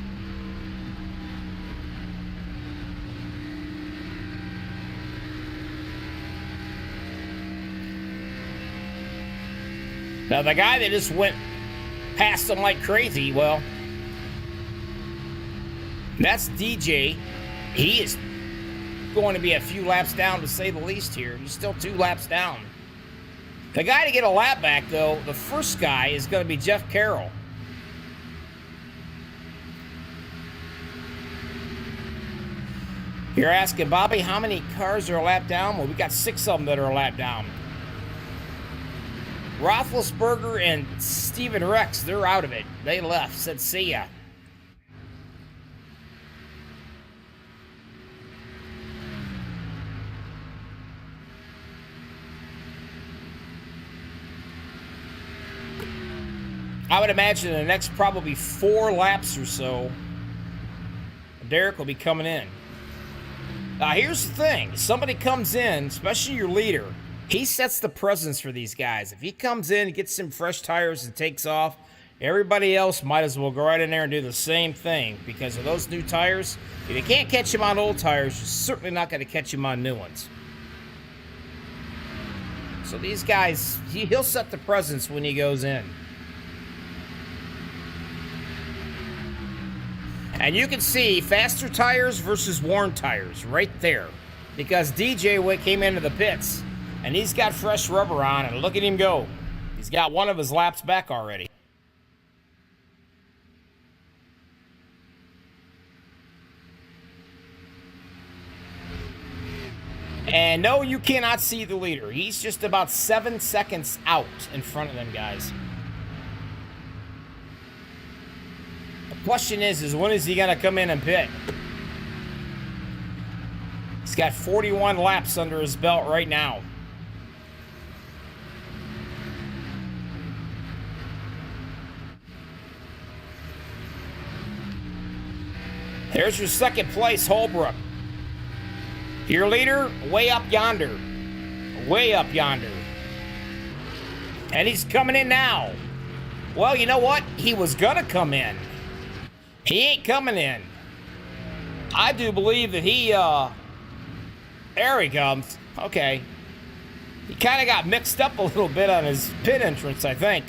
Now, the guy that just went past him like crazy, well, that's DJ. He is going to be a few laps down, to say the least here. He's still 2 laps down. The guy to get a lap back, though, the first guy is going to be Jeff Carroll. You're asking, Bobby, how many cars are a lap down? Well, we got 6 of them that are a lap down. Roethlisberger and Steven Rex, they're out of it. They left, said see ya. I would imagine in the next probably 4 laps or so, Derek will be coming in. Now, here's the thing. If somebody comes in, especially your leader, he sets the presence for these guys. If he comes in, gets some fresh tires and takes off, everybody else might as well go right in there and do the same thing, because of those new tires. If you can't catch him on old tires, you're certainly not going to catch him on new ones. So these guys, he'll set the presence when he goes in. And you can see faster tires versus worn tires right there. Because DJ Wick came into the pits, and he's got fresh rubber on, and look at him go. He's got one of his laps back already. And no, you cannot see the leader. He's just about 7 seconds out in front of them guys. The question is when is he going to come in and pit? He's got 41 laps under his belt right now. There's your second place, Holbrook. Your leader, way up yonder. Way up yonder. And he's coming in now. Well, you know what? He was going to come in. He ain't coming in. I do believe that he, there he comes. Okay. He kind of got mixed up a little bit on his pit entrance, I think.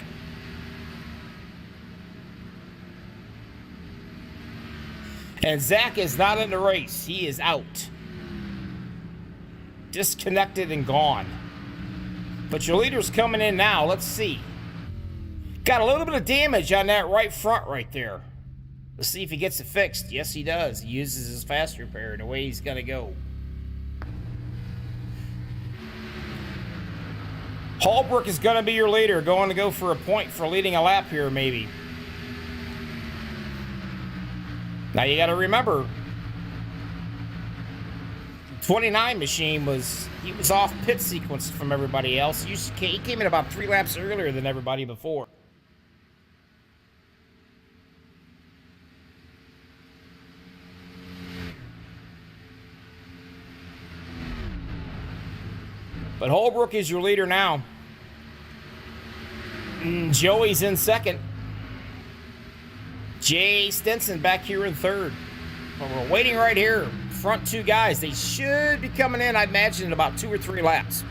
And Zach is not in the race. He is out. Disconnected and gone. But your leader's coming in now. Let's see. Got a little bit of damage on that right front right there. Let's see if he gets it fixed. Yes, he does. He uses his fast repair, and away he's going to go. Holbrook is going to be your leader, going to go for a point for leading a lap here, maybe. Now, you got to remember, 29 machine was off pit sequence from everybody else. He came in about 3 laps earlier than everybody before. But Holbrook is your leader now. Joey's in second. Jay Stinson back here in third. But we're waiting right here. Front 2 guys. They should be coming in, I'd imagine, in about 2 or 3 laps.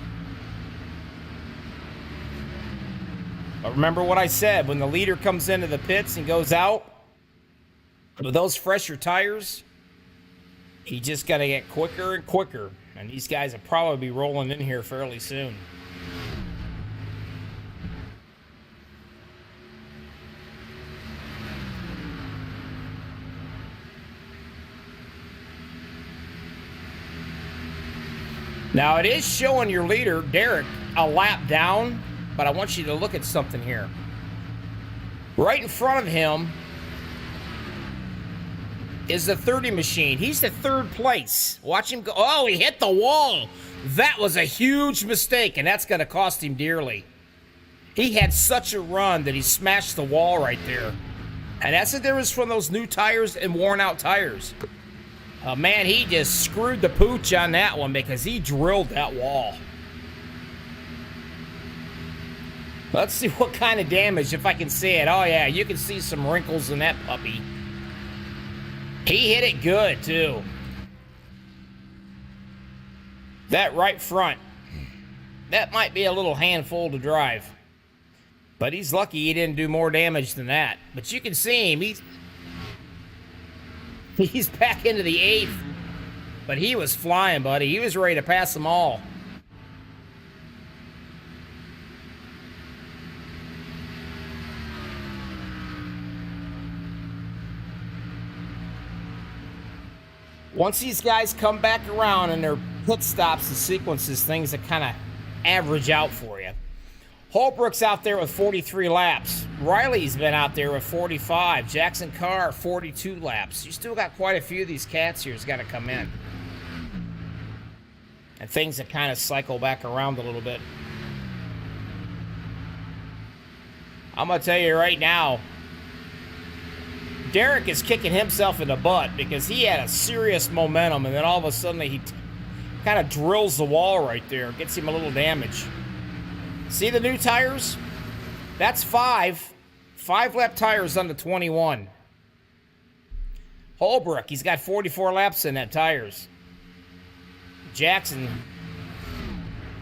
But remember what I said. When the leader comes into the pits and goes out, with those fresher tires, he just got to get quicker and quicker. And these guys will probably be rolling in here fairly soon. Now, it is showing your leader, Derek, a lap down, but I want you to look at something here. Right in front of him is the 30 machine. He's the 3rd place. Watch him go. Oh, he hit the wall. That was a huge mistake, and that's going to cost him dearly. He had such a run that he smashed the wall right there. And that's the difference from those new tires and worn-out tires. Man, he just screwed the pooch on that one because he drilled that wall. Let's see what kind of damage, if I can see it. Oh, yeah, you can see some wrinkles in that puppy. He hit it good, too. That right front, that might be a little handful to drive. But he's lucky he didn't do more damage than that. But you can see him. He's back into the 8th. But he was flying, buddy. He was ready to pass them all. Once these guys come back around in their pit stops and sequences, things that kind of average out for you. Holbrook's out there with 43 laps. Riley's been out there with 45. Jackson Carr, 42 laps. You still got quite a few of these cats here that's got to come in. And things that kind of cycle back around a little bit. I'm going to tell you right now, Derek is kicking himself in the butt because he had a serious momentum, and then all of a sudden he kind of drills the wall right there. Gets him a little damage. See the new tires? That's 5-lap tires on the 21. Holbrook, he's got 44 laps in that tires. Jackson,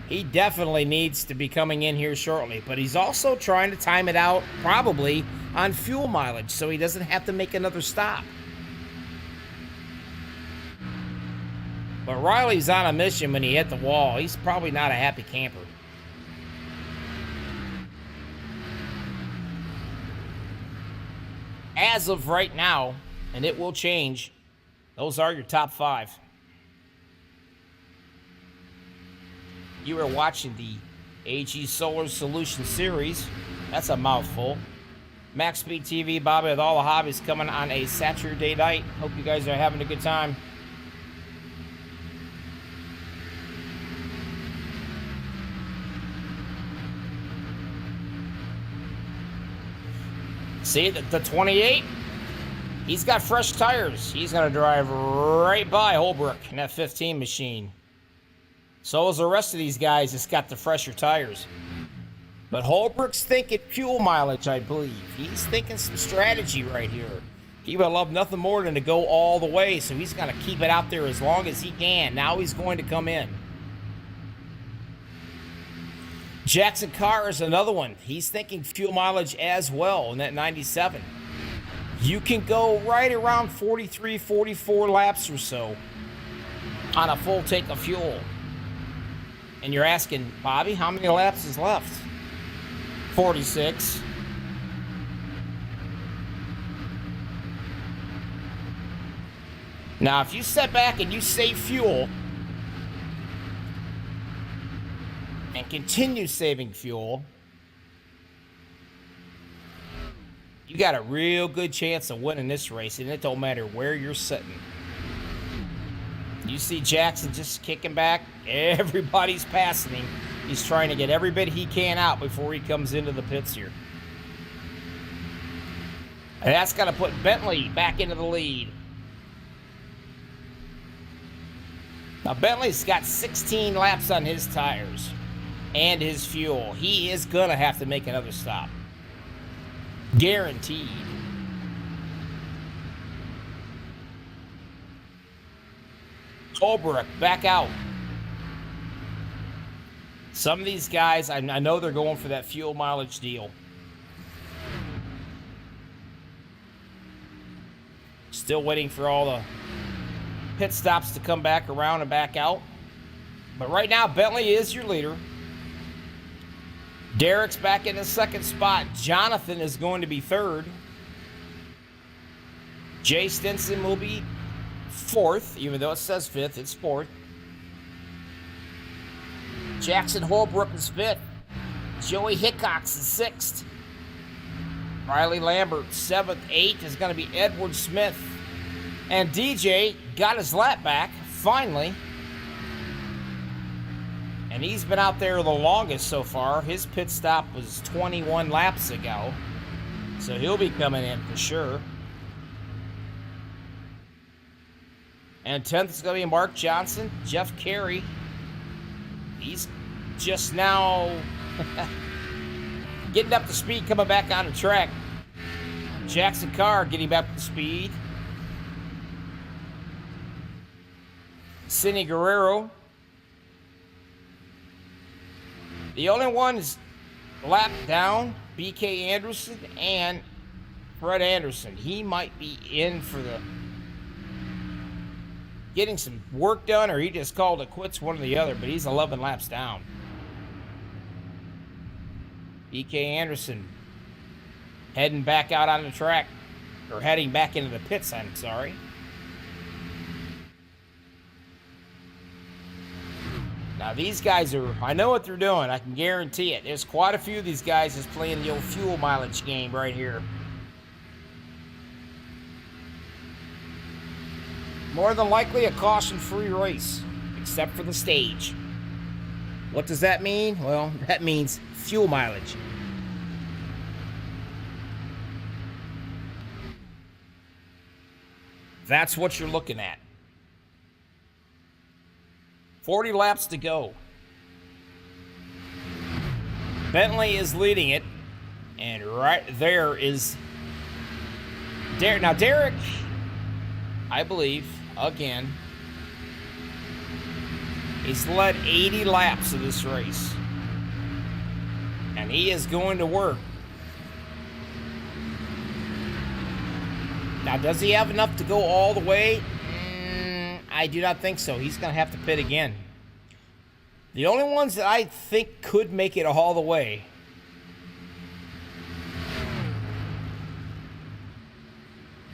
he definitely needs to be coming in here shortly, but he's also trying to time it out probably on fuel mileage so he doesn't have to make another stop. But Riley's on a mission when he hit the wall. He's probably not a happy camper. As of right now, and it will change, those are your top 5. You are watching the AG Solar Solution Series. That's a mouthful. MaxspeedTV, Bobby with all the hobbies, coming on a Saturday night. Hope you guys are having a good time. See, the 28, he's got fresh tires. He's going to drive right by Holbrook in that 15 machine. So is the rest of these guys that's got the fresher tires. But Holbrook's thinking fuel mileage, I believe. He's thinking some strategy right here. He would love nothing more than to go all the way, so he's going to keep it out there as long as he can. Now he's going to come in. Jackson Carr is another one. He's thinking fuel mileage as well in that 97. You can go right around 43, 44 laps or so on a full tank of fuel. And you're asking, Bobby, how many laps is left? 46. Now, if you sit back and you save fuel and continue saving fuel, you got a real good chance of winning this race, and it don't matter where you're sitting. You see Jackson just kicking back. Everybody's passing him. He's trying to get every bit he can out before he comes into the pits here. And that's going to put Bentley back into the lead. Now, Bentley's got 16 laps on his tires and his fuel. He is going to have to make another stop. Guaranteed. Holbrook back out. Some of these guys, I know they're going for that fuel mileage deal. Still waiting for all the pit stops to come back around and back out. But right now, Bentley is your leader. Derek's back in the second spot. Jonathan is going to be third. Jay Stinson will be fourth, even though it says fifth, it's fourth. Jackson Holbrook is fifth. Joey Hickox is sixth. Riley Lambert, seventh. Eighth is going to be Edward Smith. And DJ got his lap back, finally. And he's been out there the longest so far. His pit stop was 21 laps ago. So he'll be coming in for sure. And 10th is going to be Mark Johnson. Jeff Carey, he's just now getting up to speed, coming back on the track. Jackson Carr getting back to speed. Cindy Guerrero. The only one is lap down, BK Anderson and Fred Anderson. He might be in for the getting some work done, or he just called it quits, one or the other, but he's 11 laps down. BK Anderson heading back out on the track, or heading back into the pits, I'm sorry. Now these guys are, I know what they're doing, I can guarantee it. There's quite a few of these guys that's playing the old fuel mileage game right here. More than likely a caution-free race, except for the stage. What does that mean? Well, that means fuel mileage. That's what you're looking at. 40 laps to go. Bentley is leading it. And right there is Derek. Now, Derek, I believe, again, he's led 80 laps of this race. And he is going to work. Now, does he have enough to go all the way? I do not think so. He's going to have to pit again. The only ones that I think could make it all the way,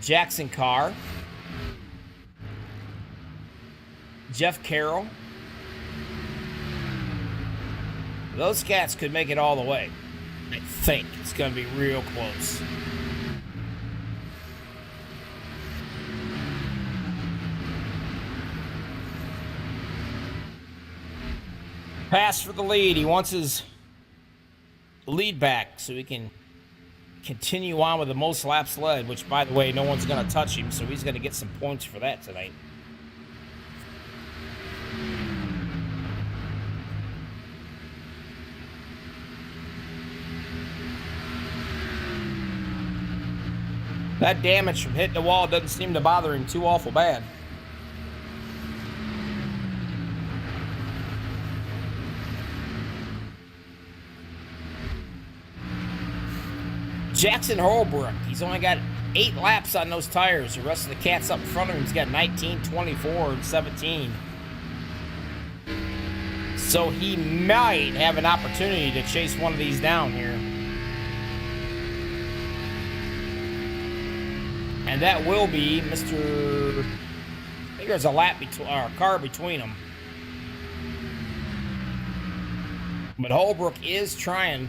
Jackson Carr, Jeff Carroll. Those cats could make it all the way. I think it's going to be real close. Pass for the lead. He wants his lead back so he can continue on with the most laps led, which, by the way, no one's going to touch him, so he's going to get some points for that tonight. That damage from hitting the wall doesn't seem to bother him too awful bad. Jackson Holbrook, he's only got 8 laps on those tires. The rest of the cats up in front of him, he's got 19, 24, and 17. So he might have an opportunity to chase one of these down here. And that will be Mr. I think there's a lap between, or a car between them. But Holbrook is trying.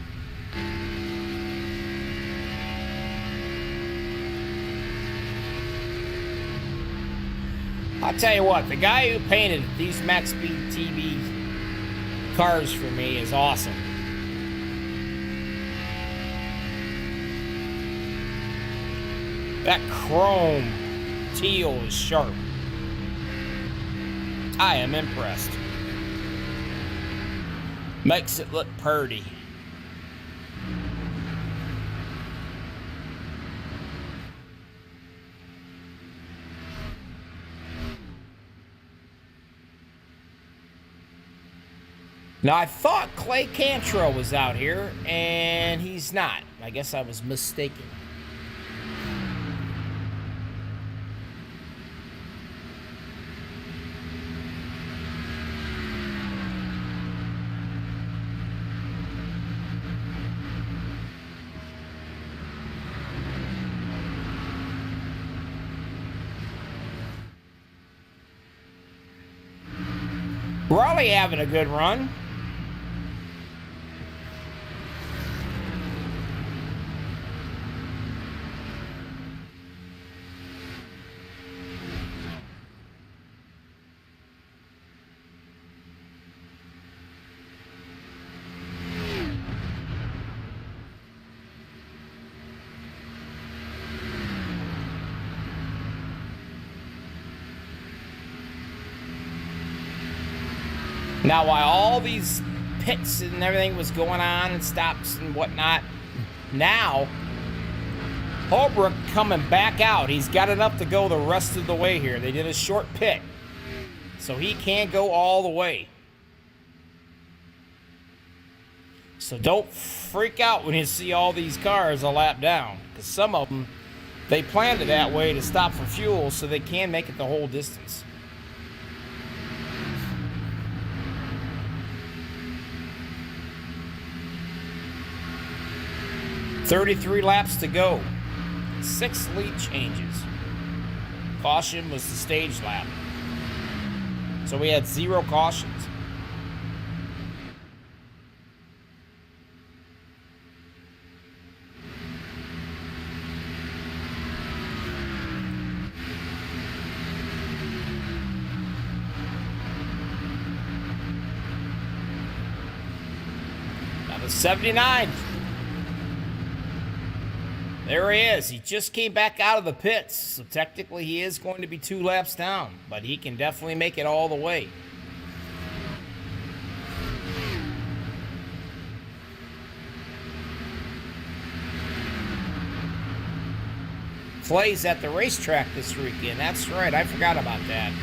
I'll tell you what, the guy who painted these MaxspeedTV cars for me is awesome. That chrome teal is sharp. I am impressed. Makes it look pretty. Now, I thought Clay Cantrell was out here, and he's not. I guess I was mistaken. Raleigh having a good run. Now, while all these pits and everything was going on and stops and whatnot, now Holbrook coming back out. He's got enough to go the rest of the way here. They did a short pit, so he can't go all the way. So don't freak out when you see all these cars a lap down, because some of them, they planned it that way to stop for fuel so they can make it the whole distance. .33 laps to go. 6 lead changes. Caution was the stage lap. So we had 0 cautions. Now the 79. There he is. He just came back out of the pits. So technically he is going to be 2 laps down, but he can definitely make it all the way. Plays at the racetrack this weekend. That's right. I forgot about that.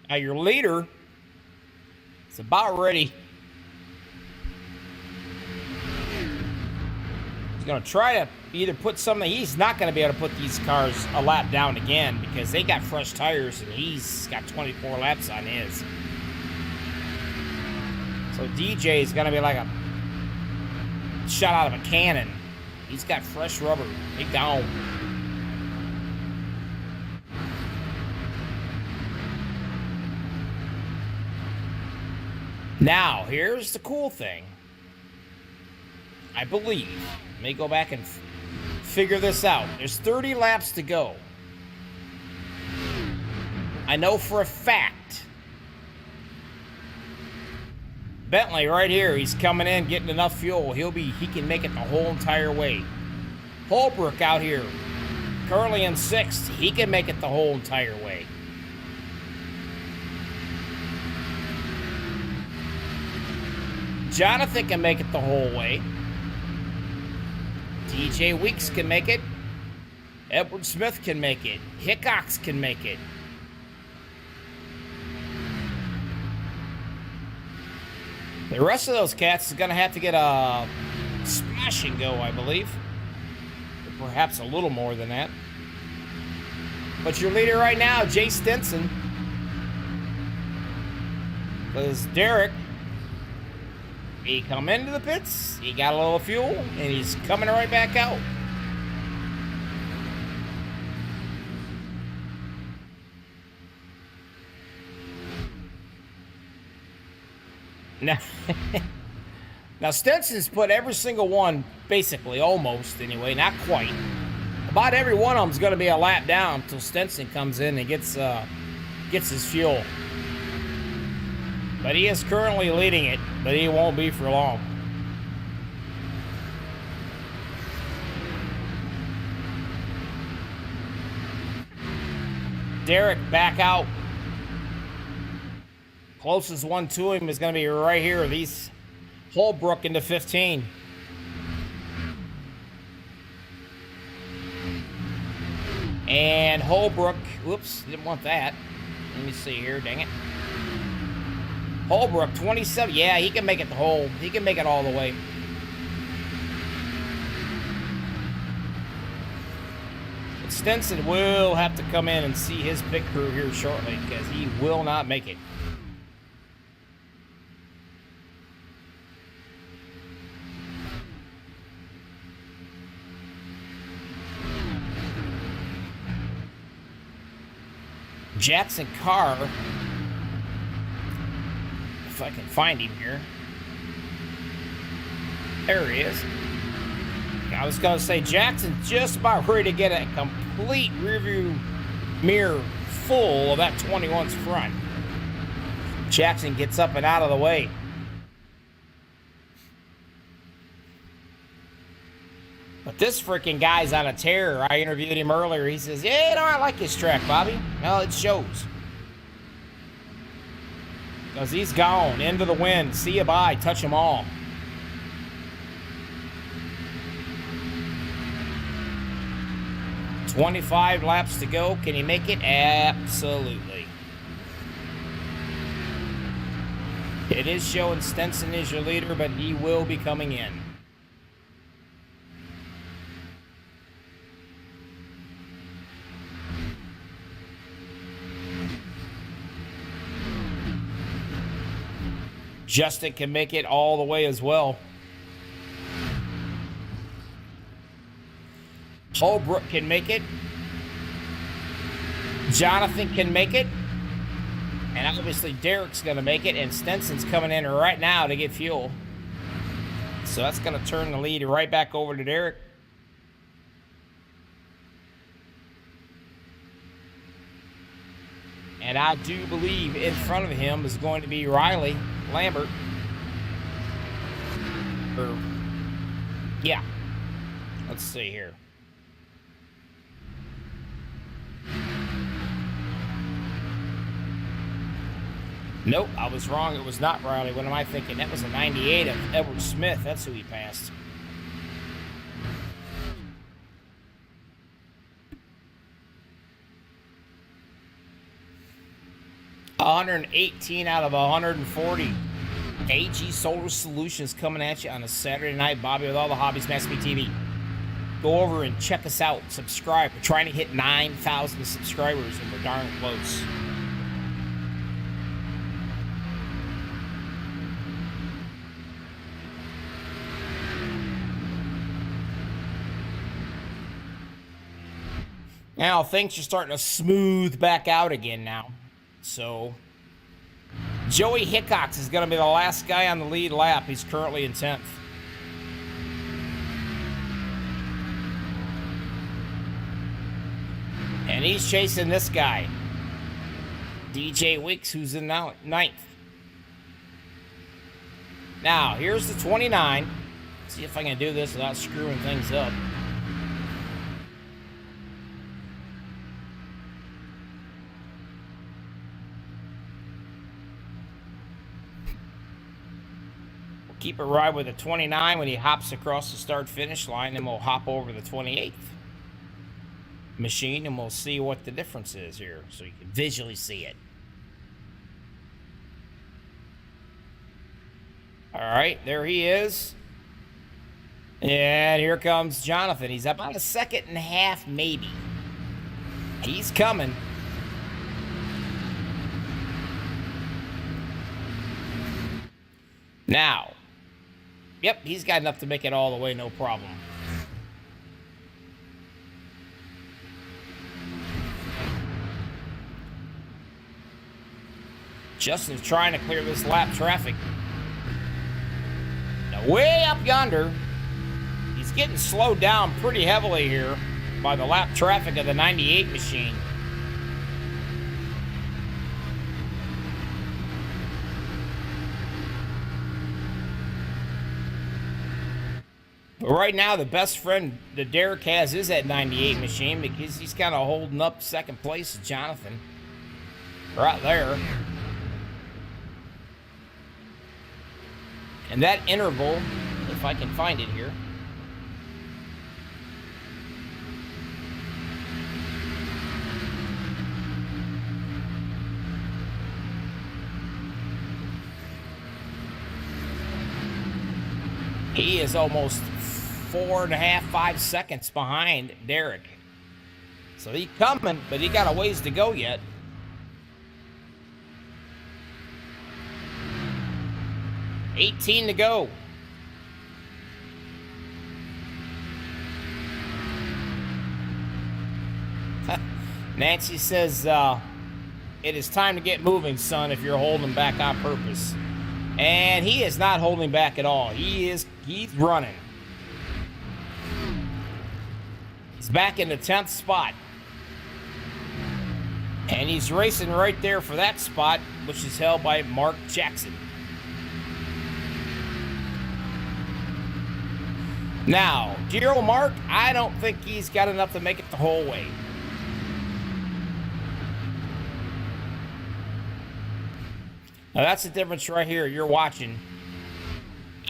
Now your leader is about ready. He's going to try to either put something. He's not going to be able to put these cars a lap down again because they got fresh tires and he's got 24 laps on his. So DJ is going to be like a shot out of a cannon. He's got fresh rubber. He gone. Now, here's the cool thing. I believe. Let me go back and figure this out. There's 30 laps to go. I know for a fact. Bentley right here, he's coming in, getting enough fuel. He can make it the whole entire way. Holbrook out here, currently in 6th. He can make it the whole entire way. Jonathan can make it the whole way. DJ Weeks can make it. Edward Smith can make it. Hickox can make it. The rest of those cats is going to have to get a splash and go, I believe. Or perhaps a little more than that. But your leader right now, Jay Stinson. Because Derek, he come into the pits, he got a little fuel, and he's coming right back out. Now Stinson's put every single one, basically, almost anyway, not quite. About every one of them's going to be a lap down until Stinson comes in and gets his fuel. But he is currently leading it, but he won't be for long. Derek back out. Closest one to him is going to be right here. These Holbrook into 15. And Holbrook, whoops, didn't want that. Let me see here, dang it. Holbrook, 27. Yeah, he can make it he can make it all the way. But Stinson will have to come in and see his pit crew here shortly because he will not make it. Jackson Carr, if I can find him here. There he is. I was going to say, Jackson's just about ready to get a complete rearview mirror full of that 21's front. Jackson gets up and out of the way. But this freaking guy's on a tear. I interviewed him earlier. He says, yeah, no, I like this track, Bobby. Well, it shows. Because he's gone into the wind. See you bye. Touch them all. "25 laps to go. Can he make it? Absolutely. It is showing Stinson is your leader, but he will be coming in. Justin can make it all the way as well. Holbrook can make it. Jonathan can make it. And obviously Derek's going to make it. And Stinson's coming in right now to get fuel. So that's going to turn the lead right back over to Derek. And I do believe in front of him is going to be Riley Lambert. Yeah. Let's see here. Nope, I was wrong. It was not Riley. What am I thinking? That was a 98 of Edward Smith. That's who he passed. $118 out of 140. AG Solar Solutions coming at you on a Saturday night. Bobby with all the hobbies, MaxspeedTV. Go over and check us out. Subscribe. We're trying to hit 9,000 subscribers, and we're darn close. Now, things are starting to smooth back out again now. So, Joey Hickox is going to be the last guy on the lead lap. He's currently in 10th. And he's chasing this guy, DJ Weeks, who's in now 9th. Now, here's the 29. See if I can do this without screwing things up. Keep it right with the 29 when he hops across the start-finish line, and we'll hop over the 28th machine, and we'll see what the difference is here, so you can visually see it. All right, there he is. And here comes Jonathan. He's about a second and a half, maybe. He's coming. Now, yep, he's got enough to make it all the way, no problem. Justin's trying to clear this lap traffic. Now, way up yonder, he's getting slowed down pretty heavily here by the lap traffic of the 98 machine. But right now, the best friend that Derek has is that 98 machine, because he's kind of holding up second place to Jonathan. Right there. And that interval, if I can find it here. He is almost 4.5, 5 seconds behind Derek. So he's coming, but he got a ways to go yet. $18 to go. Nancy says, it is time to get moving, son, if you're holding back on purpose. And he is not holding back at all. He's running. He's back in the 10th spot. And he's racing right there for that spot, which is held by Mark Jackson. Now, dear old Mark, I don't think he's got enough to make it the whole way. Now, that's the difference right here you're watching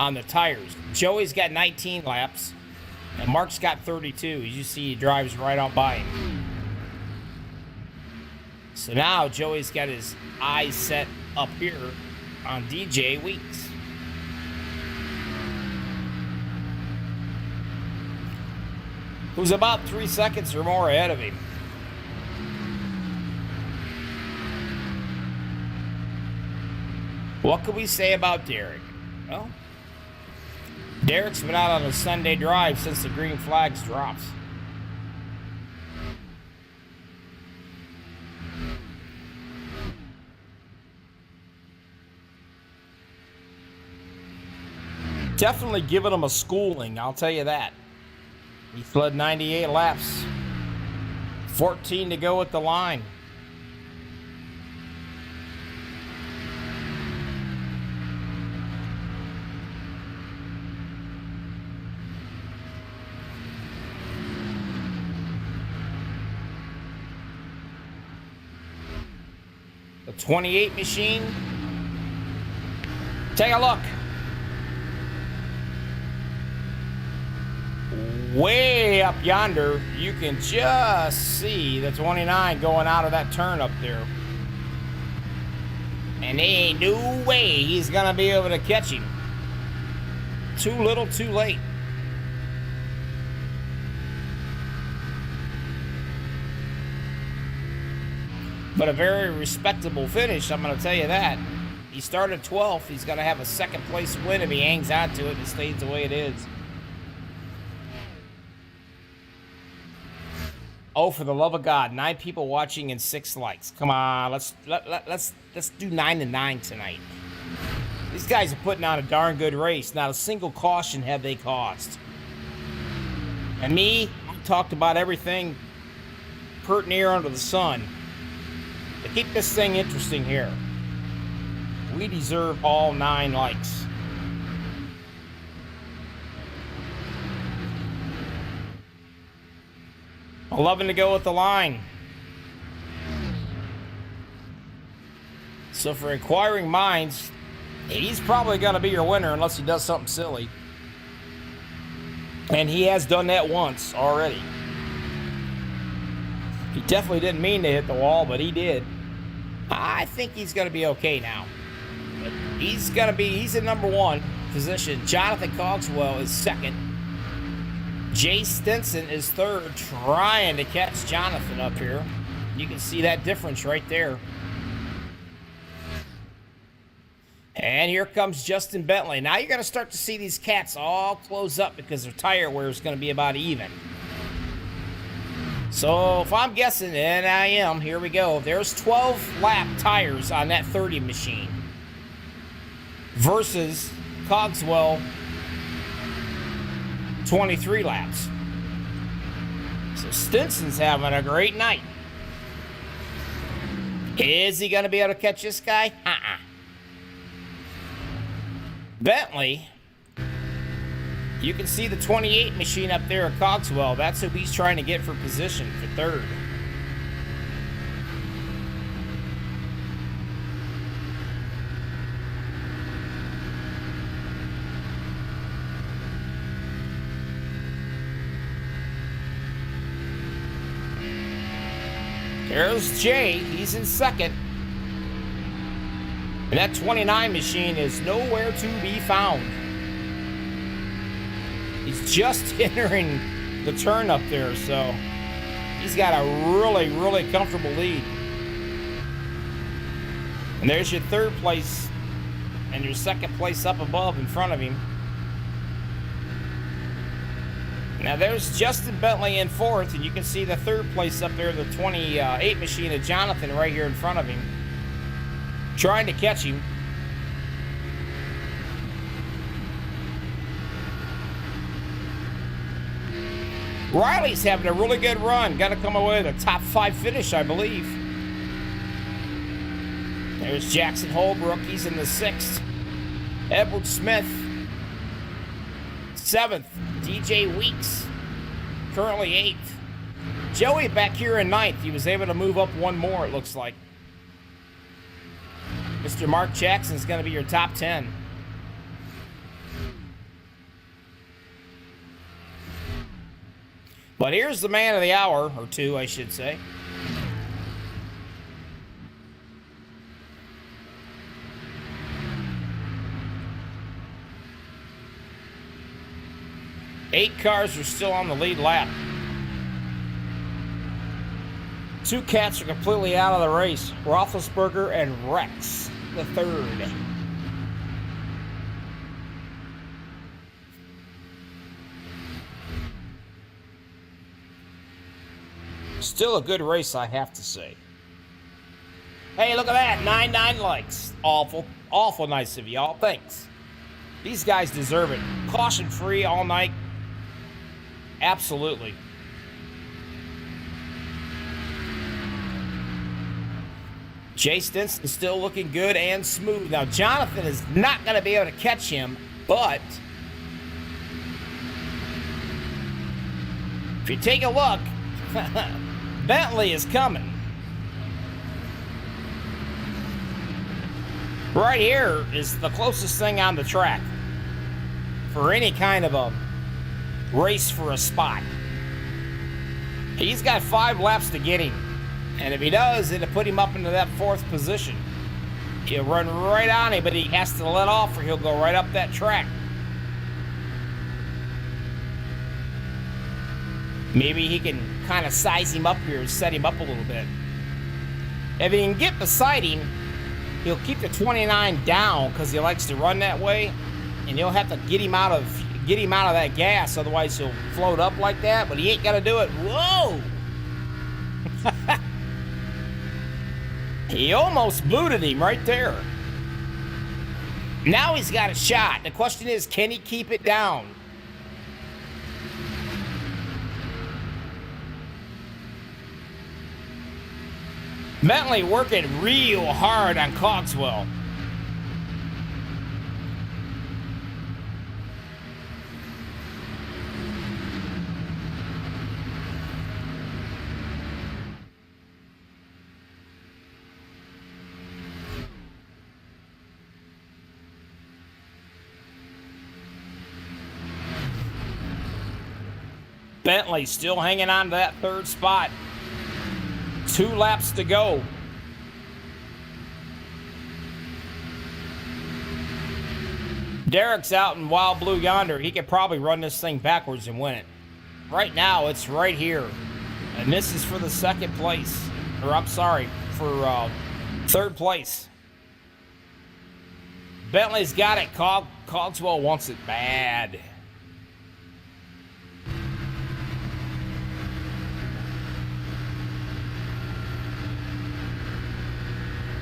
on the tires. Joey's got 19 laps, and Mark's got 32. As you see, he drives right on by him. So now Joey's got his eyes set up here on DJ Weeks. Who's about 3 seconds or more ahead of him. What can we say about Derek? Well, Derek's been out on a Sunday drive since the green flags dropped. Definitely giving him a schooling, I'll tell you that. He fled 98 laps. 14 to go at the line. The 28 machine. Take a look. Way up yonder, you can just see the 29 going out of that turn up there. And there ain't no way he's gonna be able to catch him. Too little, too late. But a very respectable finish, I'm gonna tell you that. He started 12th. He's gonna have a second place win if he hangs on to it and stays the way it is. Oh, for the love of God, 9 people watching and 6 likes. Come on, let's do 9 to 9 tonight. These guys are putting on a darn good race. Not a single caution have they caused. And me, I talked about everything pert near under the sun. To keep this thing interesting here, we deserve all 9 likes. $11 to go with the line. So for inquiring minds, he's probably going to be your winner unless he does something silly. And he has done that once already. He definitely didn't mean to hit the wall, but he did. I think he's going to be okay now. But he's in number 1 position. Jonathan Cogswell is second. Jay Stinson is third, trying to catch Jonathan up here. You can see that difference right there. And here comes Justin Bentley. Now you're going to start to see these cats all close up because their tire wear is going to be about even. So if I'm guessing, and I am, here we go. There's 12 lap tires on that 30 machine versus Cogswell 23 laps. So Stinson's having a great night. Is he going to be able to catch this guy? Bentley, you can see the 28 machine up there at Cogswell. That's who he's trying to get for position for third. There's Jay. He's in second. And that 29 machine is nowhere to be found. He's just entering the turn up there, so he's got a really, really comfortable lead. And there's your third place and your second place up above in front of him. Now there's Justin Bentley in fourth, and you can see the third place up there, the 28 machine of Jonathan right here in front of him, trying to catch him. Riley's having a really good run. Got to come away with a top 5 finish, I believe. There's Jackson Holbrook. He's in the 6th. Edward Smith, 7th. DJ Weeks, currently 8th. Joey back here in 9th. He was able to move up one more, it looks like. Mr. Mark Jackson's going to be your top 10. But here's the man of the hour, or 2, I should say. Eight cars are still on the lead lap. 2 cats are completely out of the race. Roethlisberger and Rex, the third. Still a good race, I have to say. Hey, look at that. 99 likes. Awful nice of y'all. Thanks. These guys deserve it. Caution free all night. Absolutely. Jay Stinson is still looking good and smooth. Now, Jonathan is not going to be able to catch him, but if you take a look, Bentley is coming. Right here is the closest thing on the track for any kind of a race for a spot. He's got 5 laps to get him, and if he does, it'll put him up into that 4th position. He'll run right on him, but he has to let off or he'll go right up that track. Maybe he can kind of size him up here and set him up a little bit. If he can get beside him, he'll keep the 29 down because he likes to run that way, and he'll have to get him out of that gas, otherwise he'll float up like that, but he ain't gonna do it. Whoa! He almost booted him right there. Now he's got a shot. The question is, can he keep it down? Bentley working real hard on Cogswell. Bentley still hanging on to that 3rd spot. 2 laps to go. Derek's out in Wild Blue yonder. He could probably run this thing backwards and win it. Right now, it's right here. And this is for the 2nd place. Or, I'm sorry, for 3rd place. Bentley's got it. Cogswell wants it bad.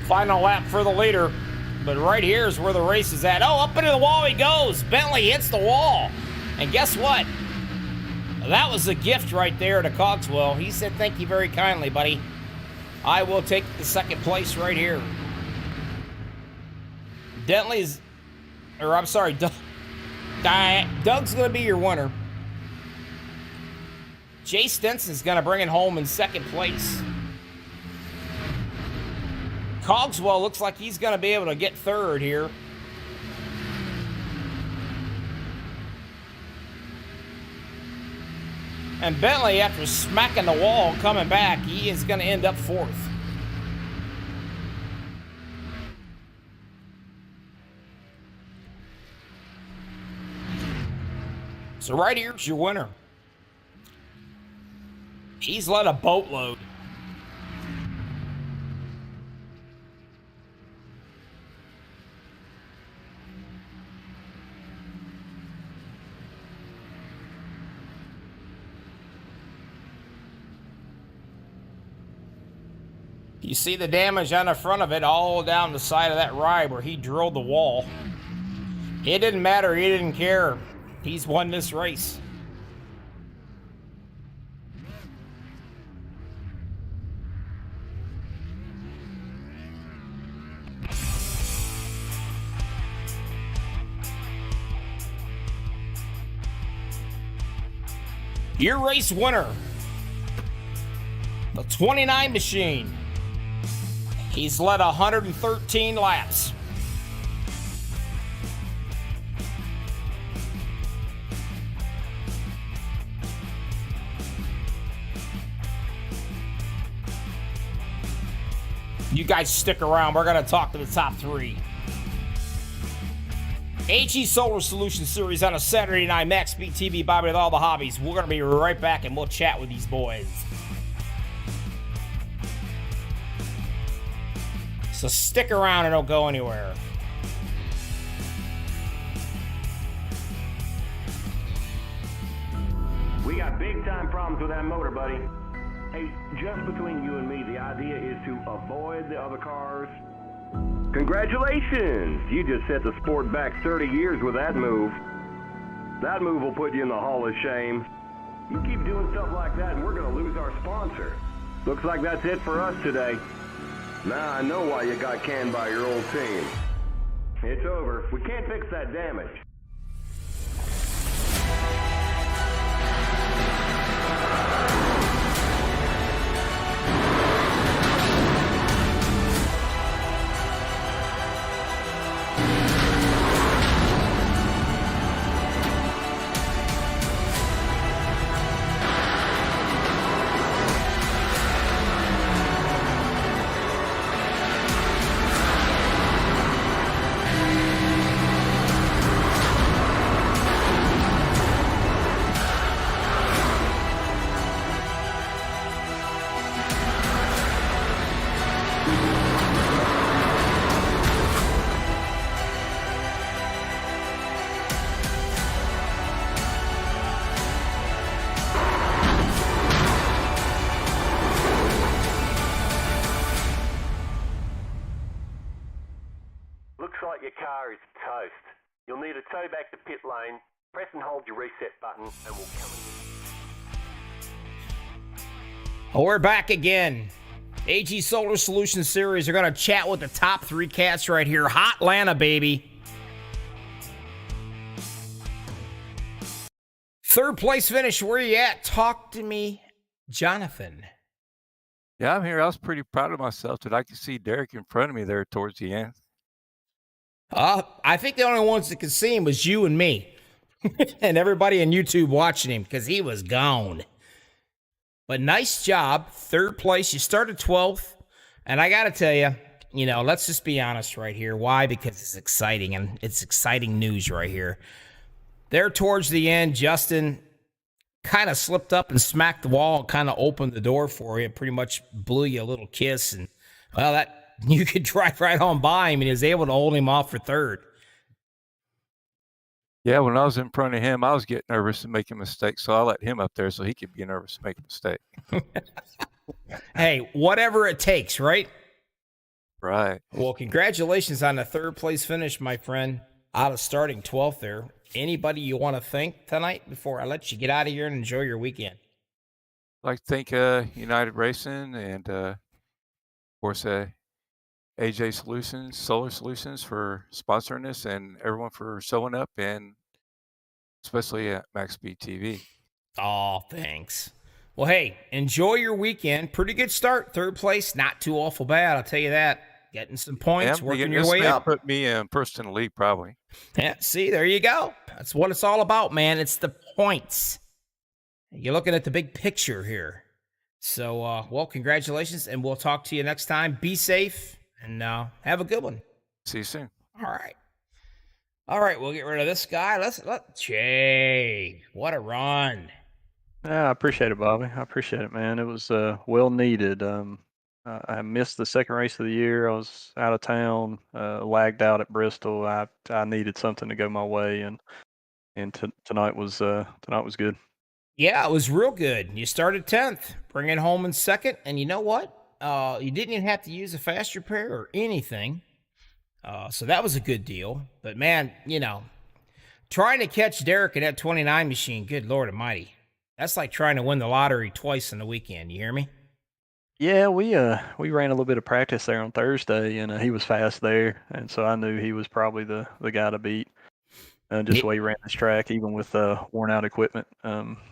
Final lap for the leader. But right here is where the race is at. Oh, up into the wall he goes. Bentley hits the wall. And guess what? That was a gift right there to Cogswell. He said, thank you very kindly, buddy. I will take the 2nd place right here. Doug's going to be your winner. Jay Stenson's going to bring it home in 2nd place. Cogswell looks like he's going to be able to get 3rd here. And Bentley, after smacking the wall and coming back, he is going to end up 4th. So right here's your winner. He's led a boatload. You see the damage on the front of it all down the side of that ride where he drilled the wall. It didn't matter. He didn't care. He's won this race. Your race winner, the 29 machine. He's led 113 laps. You guys stick around. We're going to talk to the top 3. HE Solar Solutions Series on a Saturday night. MaxspeedTV, Bobby with all the hobbies. We're going to be right back and we'll chat with these boys. So stick around and don't go anywhere. We got big time problems with that motor, buddy. Hey, just between you and me, the idea is to avoid the other cars. Congratulations! You just set the sport back 30 years with that move. That move will put you in the Hall of Shame. You keep doing stuff like that and we're going to lose our sponsor. Looks like that's it for us today. Now I know why you got canned by your old team. It's over. We can't fix that damage. Looks like your car is toast. You'll need a tow back to pit lane. Press and hold your reset button and we'll come and... Oh, we're back again. AG Solar Solutions Series. We're going to chat with the top 3 cats right here. Hot Atlanta, baby. Third place finish. Where you at? Talk to me, Jonathan. Yeah, I'm here. I was pretty proud of myself that I could see Derek in front of me there towards the end. I think the only ones that could see him was you and me. And everybody on YouTube watching him because he was gone. But nice job. Third place. You started 12th. And I got to tell you, let's just be honest right here. Why? Because it's exciting, and it's exciting news right here. There towards the end, Justin kind of slipped up and smacked the wall and kind of opened the door for you. Pretty much blew you a little kiss. And, well, that you could drive right on by him, and he was able to hold him off for third. Yeah, when I was in front of him, I was getting nervous and making mistakes, so I let him up there so he could be nervous and make a mistake. Hey, whatever it takes, right? Right. Well, congratulations on the third place finish, my friend, out of starting 12th there. Anybody you want to thank tonight before I let you get out of here and enjoy your weekend? I'd like to thank United Racing and, of course, AJ Solutions, Solar Solutions for sponsoring us, and everyone for showing up, and especially at MaxspeedTV. Oh, thanks. Well, hey, enjoy your weekend. Pretty good start. Third place, not too awful bad, I'll tell you that. Getting some points, working your way up. Put me in first in the league, probably. Yeah, see, there you go. That's what it's all about, man. It's the points. You're looking at the big picture here. So, well, congratulations, and we'll talk to you next time. Be safe. And have a good one. See you soon. All right, we'll get rid of this guy. Jay, what a run. Yeah, I appreciate it, Bobby. I appreciate it, man. It was well needed. I missed the second race of the year. I was out of town, lagged out at Bristol. I needed something to go my way, and tonight was good. Yeah, it was real good. You started 10th, bring it home in second, and you know what? You didn't even have to use a fast repair or anything. So that was a good deal. But man, trying to catch Derek in that 29 machine, good Lord almighty. That's like trying to win the lottery twice in the weekend. You hear me? Yeah, we ran a little bit of practice there on Thursday, and he was fast there, and so I knew he was probably the guy to beat. Just the way he ran this track, even with worn out equipment.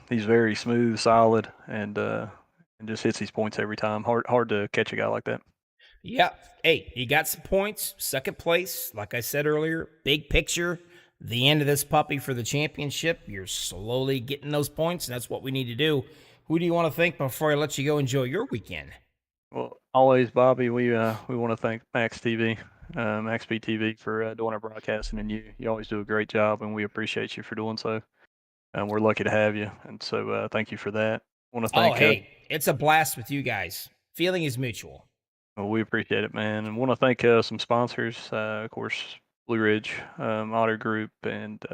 He's very smooth, solid, and just hits these points every time. Hard to catch a guy like that. Yeah. Hey, he got some points. Second place, like I said earlier, big picture. The end of this puppy for the championship. You're slowly getting those points, and that's what we need to do. Who do you want to thank before I let you go enjoy your weekend? Well, always, Bobby, we want to thank MaxspeedTV for doing our broadcasting, and you always do a great job, and we appreciate you for doing so. We're lucky to have you, and so thank you for that. Want to thank. Hey, it's a blast with you guys. Feeling is mutual. Well, we appreciate it, man, and want to thank some sponsors, of course, Blue Ridge Auto Group, and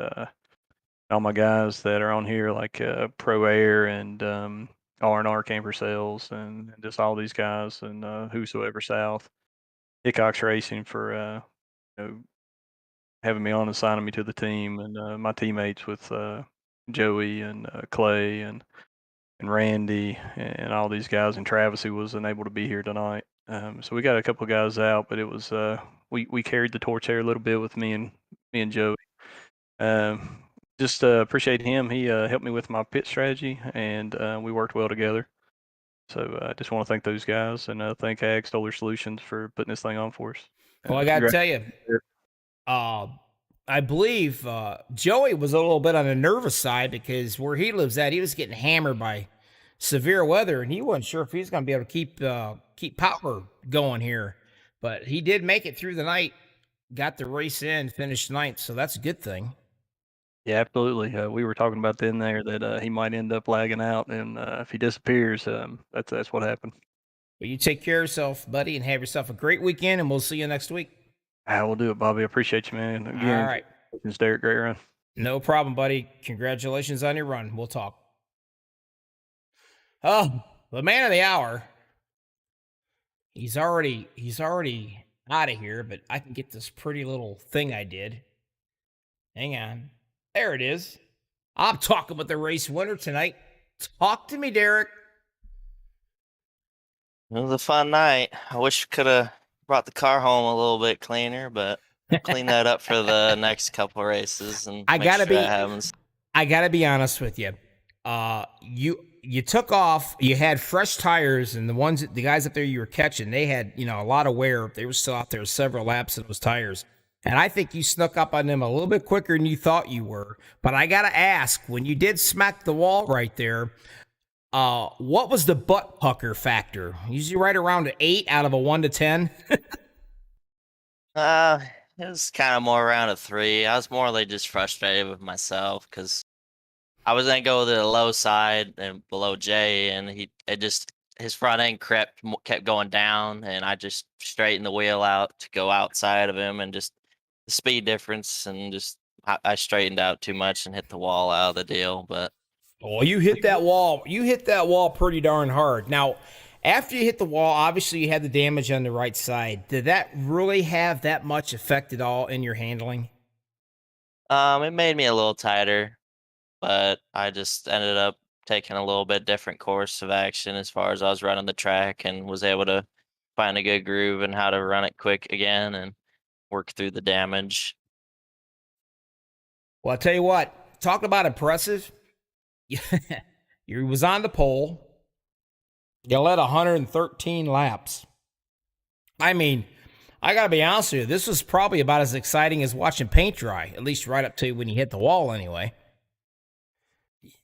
all my guys that are on here, like Pro Air and R&R Camper Sales, and just all these guys, and Whosoever South, Hickox Racing for having me on and signing me to the team, and my teammates with Joey and Clay and Randy and all these guys, and Travis, who wasn't able to be here tonight. So we got a couple guys out, but it was we carried the torch there a little bit with me and Joey. Just appreciate him. He helped me with my pit strategy, and we worked well together. So I just want to thank those guys, and thank Ag Solar Solutions for putting this thing on for us. Well, I got to tell you, I believe Joey was a little bit on the nervous side because where he lives at, he was getting hammered by severe weather, and he wasn't sure if he was going to be able to keep power going here. But he did make it through the night, got the race in, finished ninth, so that's a good thing. Yeah, absolutely. We were talking about then there that he might end up lagging out, and if he disappears, that's what happened. Well, you take care of yourself, buddy, and have yourself a great weekend, and we'll see you next week. We'll do it, Bobby. I appreciate you, man. Again, all right. It's Derek, great run. No problem, buddy. Congratulations on your run. We'll talk. Oh, the man of the hour. He's already out of here, but I can get this pretty little thing I did. Hang on. There it is. I'm talking with the race winner tonight. Talk to me, Derek. It was a fun night. I wish we could have brought the car home a little bit cleaner, but I'll clean that up for the next couple races and I make gotta sure be that happens. I gotta be honest with you. You took off, you had fresh tires, and the guys up there you were catching, they had, a lot of wear. They were still out there several laps in those tires. And I think you snuck up on them a little bit quicker than you thought you were. But I gotta ask, when you did smack the wall right there, what was the butt pucker factor? Usually right around an 8 out of a 1 to 10. It was kind of more around a 3. I was more like just frustrated with myself because I was gonna go to the low side and below Jay, and his front end kept going down, and I just straightened the wheel out to go outside of him, and just the speed difference, and just I straightened out too much and hit the wall out of the deal. But Oh, you hit that wall. You hit that wall pretty darn hard. Now, after you hit the wall, obviously you had the damage on the right side. Did that really have that much effect at all in your handling? it made me a little tighter, but I just ended up taking a little bit different course of action as far as I was running the track, and was able to find a good groove and how to run it quick again and work through the damage. Well, I'll tell you what. Talk about impressive. You was on the pole. You led 113 laps. I mean, I got to be honest with you. This was probably about as exciting as watching paint dry, at least right up to when you hit the wall anyway.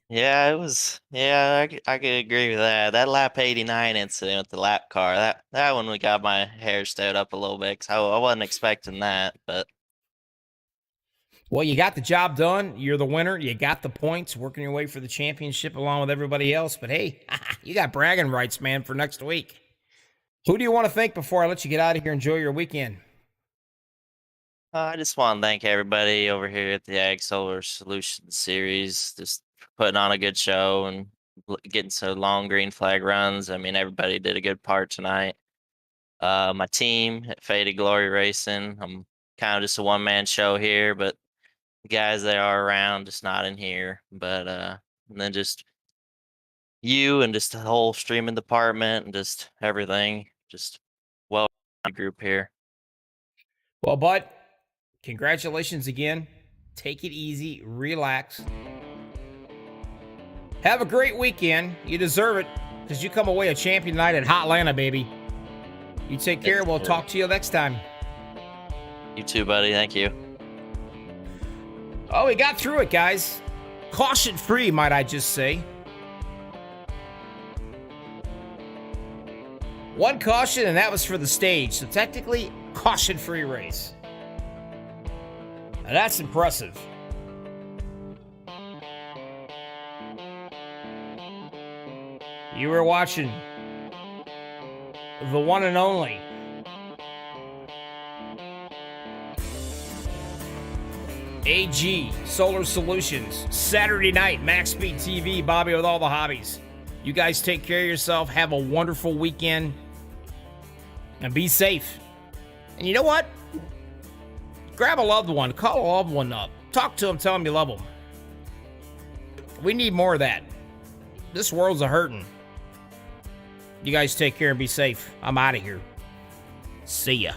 Yeah, it was. Yeah, I could agree with that. That lap 89 incident with the lap car, that one we got my hair stood up a little bit because I wasn't expecting that. But Well, you got the job done. You're the winner. You got the points, working your way for the championship along with everybody else. But hey, you got bragging rights, man, for next week. Who do you want to thank before I let you get out of here and enjoy your weekend? I just want to thank everybody over here at the Ag Solar Solutions Series, just for putting on a good show and getting some long green flag runs. I mean, everybody did a good part tonight. My team at Faded Glory Racing, I'm kind of just a one-man show here, but the guys that are around, just not in here. But and then just you and just the whole streaming department and just everything, just well group here. Well, bud, congratulations again. Take it easy, relax. Have a great weekend. You deserve it because you come away a champion tonight at Hotlanta, baby. You take care. We'll talk to you next time. You too, buddy. Thank you. Oh, we got through it, guys. Caution free, might I just say. One caution, and that was for the stage. So technically, caution free race. Now that's impressive. You were watching the one and only AG Solar Solutions, Saturday night, MaxspeedTV, Bobby with all the hobbies. You guys take care of yourself. Have a wonderful weekend. And be safe. And you know what? Grab a loved one. Call a loved one up. Talk to them. Tell them you love them. We need more of that. This world's a hurting. You guys take care and be safe. I'm out of here. See ya.